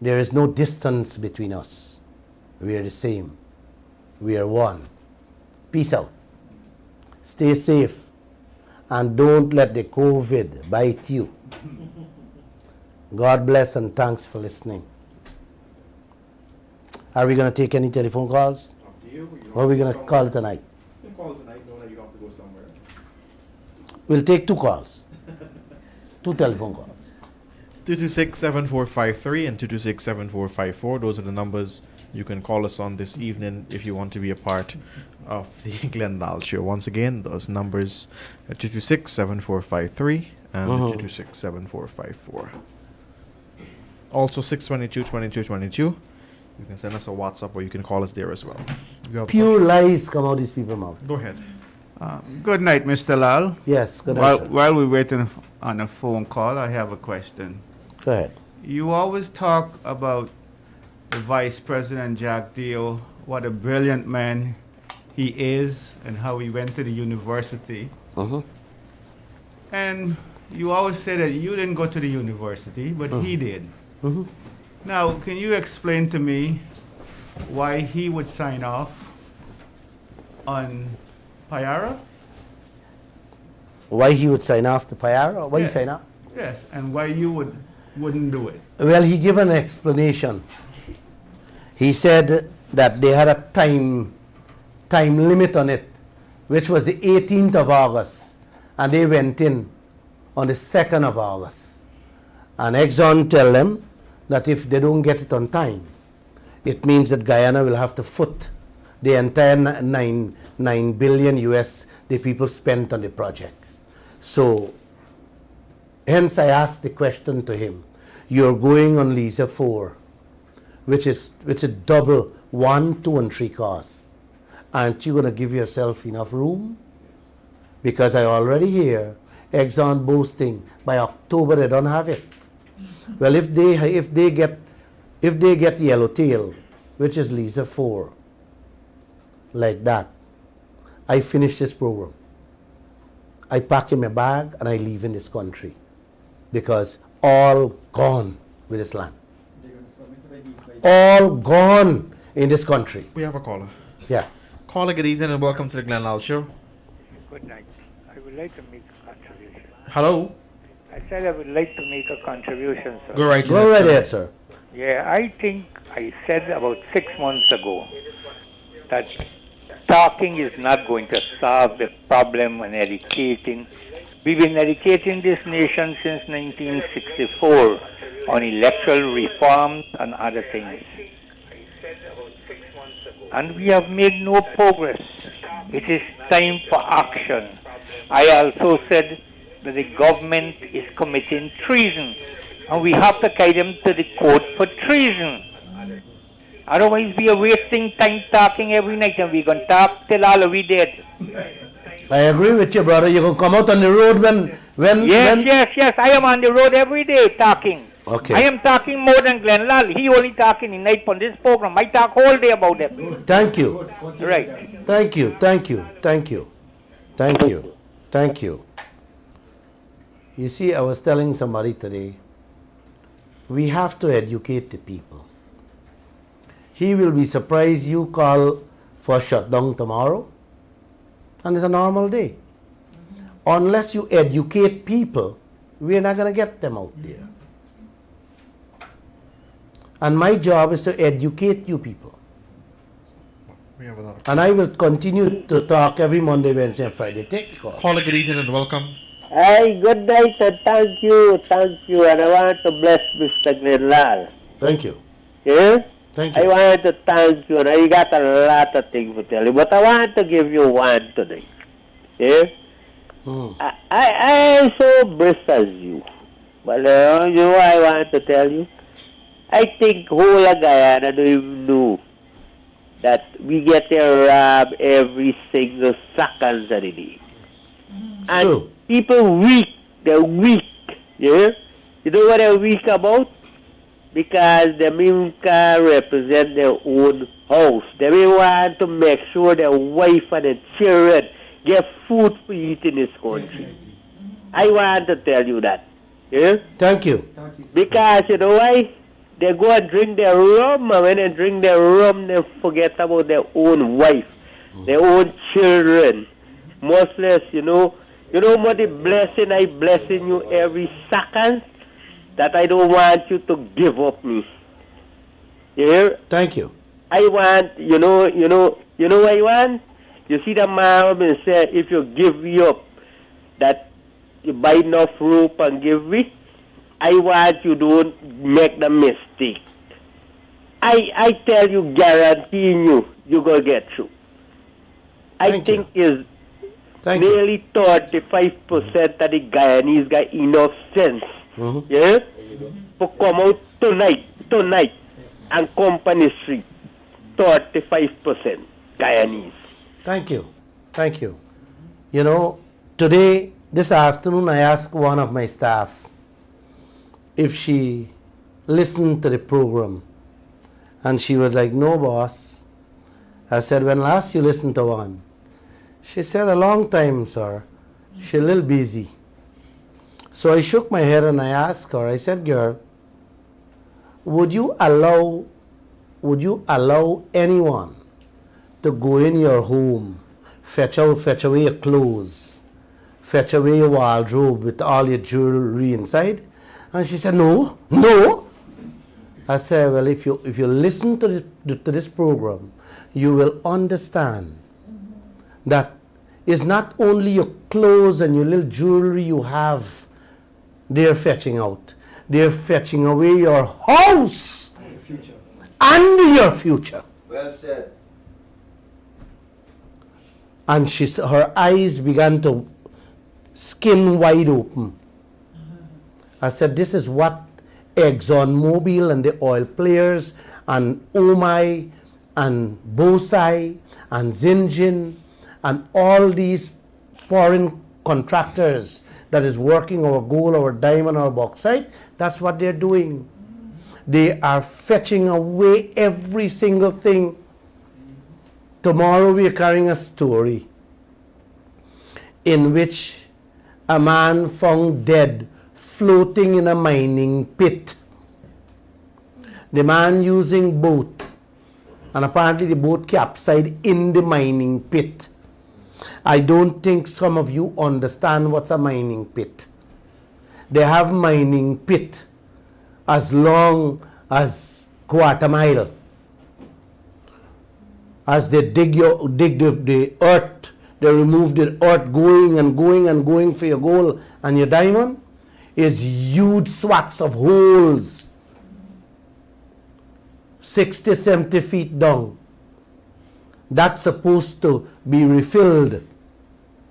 there is no distance between us. We are the same. We are one. Peace out. Stay safe. And don't let the COVID bite you. God bless and thanks for listening. Are we going to take any telephone calls? Up to you. Or are we going to call tonight? You can call tonight, know that you have to go somewhere. We'll take 2 calls. 2 telephone calls. 226-7453 and 226-7454. Those are the numbers you can call us on this evening if you want to be a part of the Glenn Lal Show. Once again, those numbers are 226-7453 and 226-7454. Also 622-2222. You can send us a WhatsApp or you can call us there as well. You have Pure lies come out these people's mouth. Go ahead. Good night, Mr. Lal. Yes, good night, sir. While we're waiting on a phone call, I have a question. Go ahead. You always talk about the Vice President Jagdeo, what a brilliant man he is, and how he went to the university. And you always say that you didn't go to the university, but he did. Now, can you explain to me why he would sign off on Payara? Why he would sign off to Payara? Why he Yes. sign off? Yes, and why you wouldn't do it? Well, he gave an explanation. He said that they had a time limit on it, which was the 18th of August, and they went in on the 2nd of August. And Exxon tell them that if they don't get it on time, it means that Guyana will have to foot the entire 9 billion US the people spent on the project. So, hence I asked the question to him. You're going on Lisa 4, which is double 1, 2, and 3 costs. Aren't you going to give yourself enough room? Because I already hear Exxon boasting by October they don't have it. Well, if they get Yellowtail, which is Lisa 4, like that, I finish this program. I pack in my bag and I leave in this country, because all gone with this land. All gone in this country. We have a caller. Yeah. Caller, good evening and welcome to the Glenn Lal Show. Good night. I would like to make a contribution. Hello. I said I would like to make a contribution, sir. Go right Go ahead, right sir. ahead, sir. Yeah, I think I said about 6 months ago that talking is not going to solve the problem and educating. We've been educating this nation since 1964 on electoral reforms and other things. and we have made no progress. It is time for action. I also said that the government is committing treason, and we have to carry them to the court for treason. Otherwise, we are wasting time talking every night, and we're going to talk till all we dead. I agree with you, brother. You can come out on the road when Yes. I am on the road every day talking. Okay. I am talking more than Glenn Lal. He only talking in night on this program. I talk all day about them. Thank you. Right. Thank you. You see, I was telling somebody today, we have to educate the people. He will be surprised you call for shutdown tomorrow, and it's a normal day. Unless you educate people, we're not going to get them out there. And my job is to educate you people. We have another And I will continue to talk every Monday, Wednesday, and Friday. Take the call. caller. Good evening and welcome. Hi, good night and thank you. And I want to bless Mr. Glenn Lal. Thank you. Yeah? Thank I you. want to thank you, and I got a lot of things to tell you, but I want to give you one today. Yeah? I am so brisk as you. But you know what I want to tell you? I think whole of Guyana don't even know that we get a rob every single second of the day. And True. people weak, they're weak. Yeah? You know what they're weak about? Because they even can't represent their own house. They may want to make sure their wife and their children get food to eat in this country. I want to tell you that. Yeah? Thank you. Because you know why? They go and drink their rum, and when they drink their rum, they forget about their own wife, their own children. Most less, you know what the blessing I blessing you every second? That I don't want you to give up me. You hear? Thank you. I want, you know what I want? You see the man and say, if you give me up, that you buy enough rope and give me, I want you don't make the mistake. I tell you, guaranteeing you going to get through. I Thank think you. is Thank you. nearly 35% of the Guyanese got enough sense. Mhm. Yeah? To come out tonight, and Company Street, 35% Guyanese. Thank you. You know, today, this afternoon, I asked one of my staff if she listened to the program. And she was like, no, boss. I said, when last you listened to one? She said, a long time, sir. She's a little busy. So I shook my head and I asked her, I said, girl, would you allow anyone to go in your home, fetch away your clothes, fetch away your wardrobe with all your jewelry inside? And she said, no. I said, well, if you listen to this program, you will understand that it's not only your clothes and your little jewelry you have they're fetching out. They're fetching away your house and your future. Well said. And her eyes began to skin wide open. I said, this is what ExxonMobil and the oil players and OMI and Bosai and Zinjin and all these foreign contractors that is working our gold, our diamond, our bauxite, that's what they're doing. They are fetching away every single thing. Tomorrow we are carrying a story in which a man found dead floating in a mining pit. The man using boat, and apparently the boat capsized in the mining pit. I don't think some of you understand what's a mining pit. They have mining pit as long as quarter mile. As they dig the earth, they remove the earth going and going and going for your gold and your diamond, is huge swaths of holes, 60, 70 feet down. that's supposed to be refilled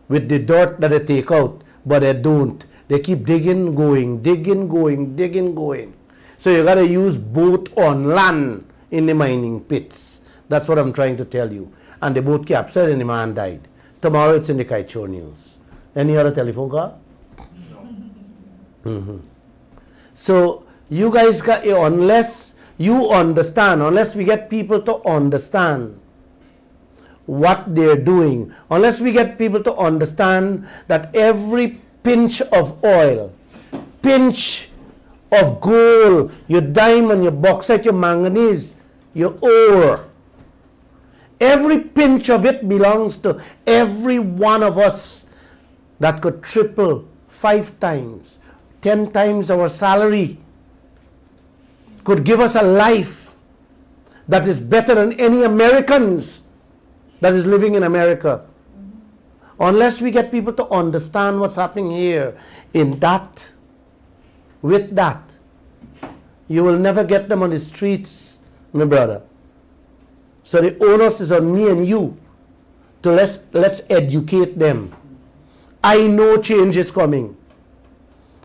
with the dirt that they take out, but they don't. They keep digging, going, digging, going, digging, going. So you got to use boat on land in the mining pits. That's what I'm trying to tell you. And the boat capsized and the man died. Tomorrow it's in the Kaieteur news. Any other telephone call? No. So you guys got, unless you understand, unless we get people to understand what they're doing, unless we get people to understand that every pinch of oil, pinch of gold, your diamond, your bauxite, your manganese, your ore, every pinch of it belongs to every one of us that could triple 5 times, 10 times our salary, could give us a life that is better than any Americans that is living in America. Unless we get people to understand what's happening here, in that, with that, you will never get them on the streets, my brother. So the onus is on me and you to let's educate them. I know change is coming.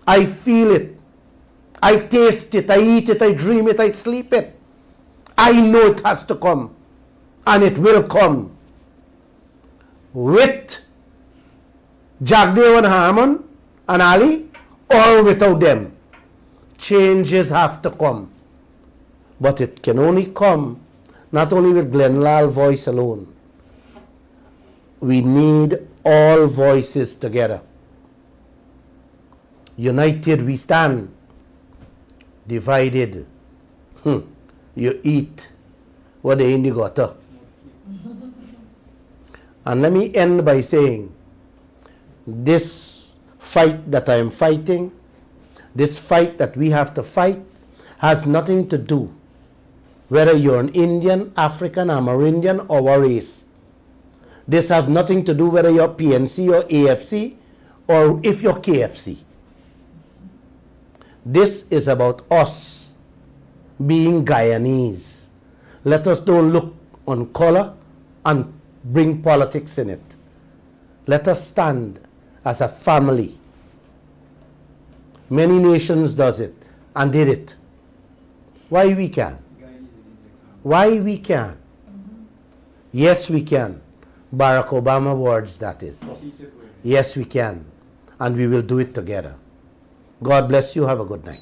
I feel it. I taste it. I eat it. I dream it. I sleep it. I know it has to come. And it will come. With Jagdeo and Harmon and Ali, or without them. Changes have to come. But it can only come not only with Glenlal voice alone. We need all voices together. United we stand. Divided, you eat what the in the gutter. And let me end by saying, this fight that I am fighting, this fight that we have to fight, has nothing to do whether you're an Indian, African, Amerindian, or what race. This has nothing to do whether you're PNC or AFC, or if you're KFC. This is about us being Guyanese. Let us don't look on color and bring politics in it. Let us stand as a family. Many nations does it and did it. Why we can? Why we can? Yes, we can. Barack Obama words, that is. Yes, we can. And we will do it together. God bless you. Have a good night.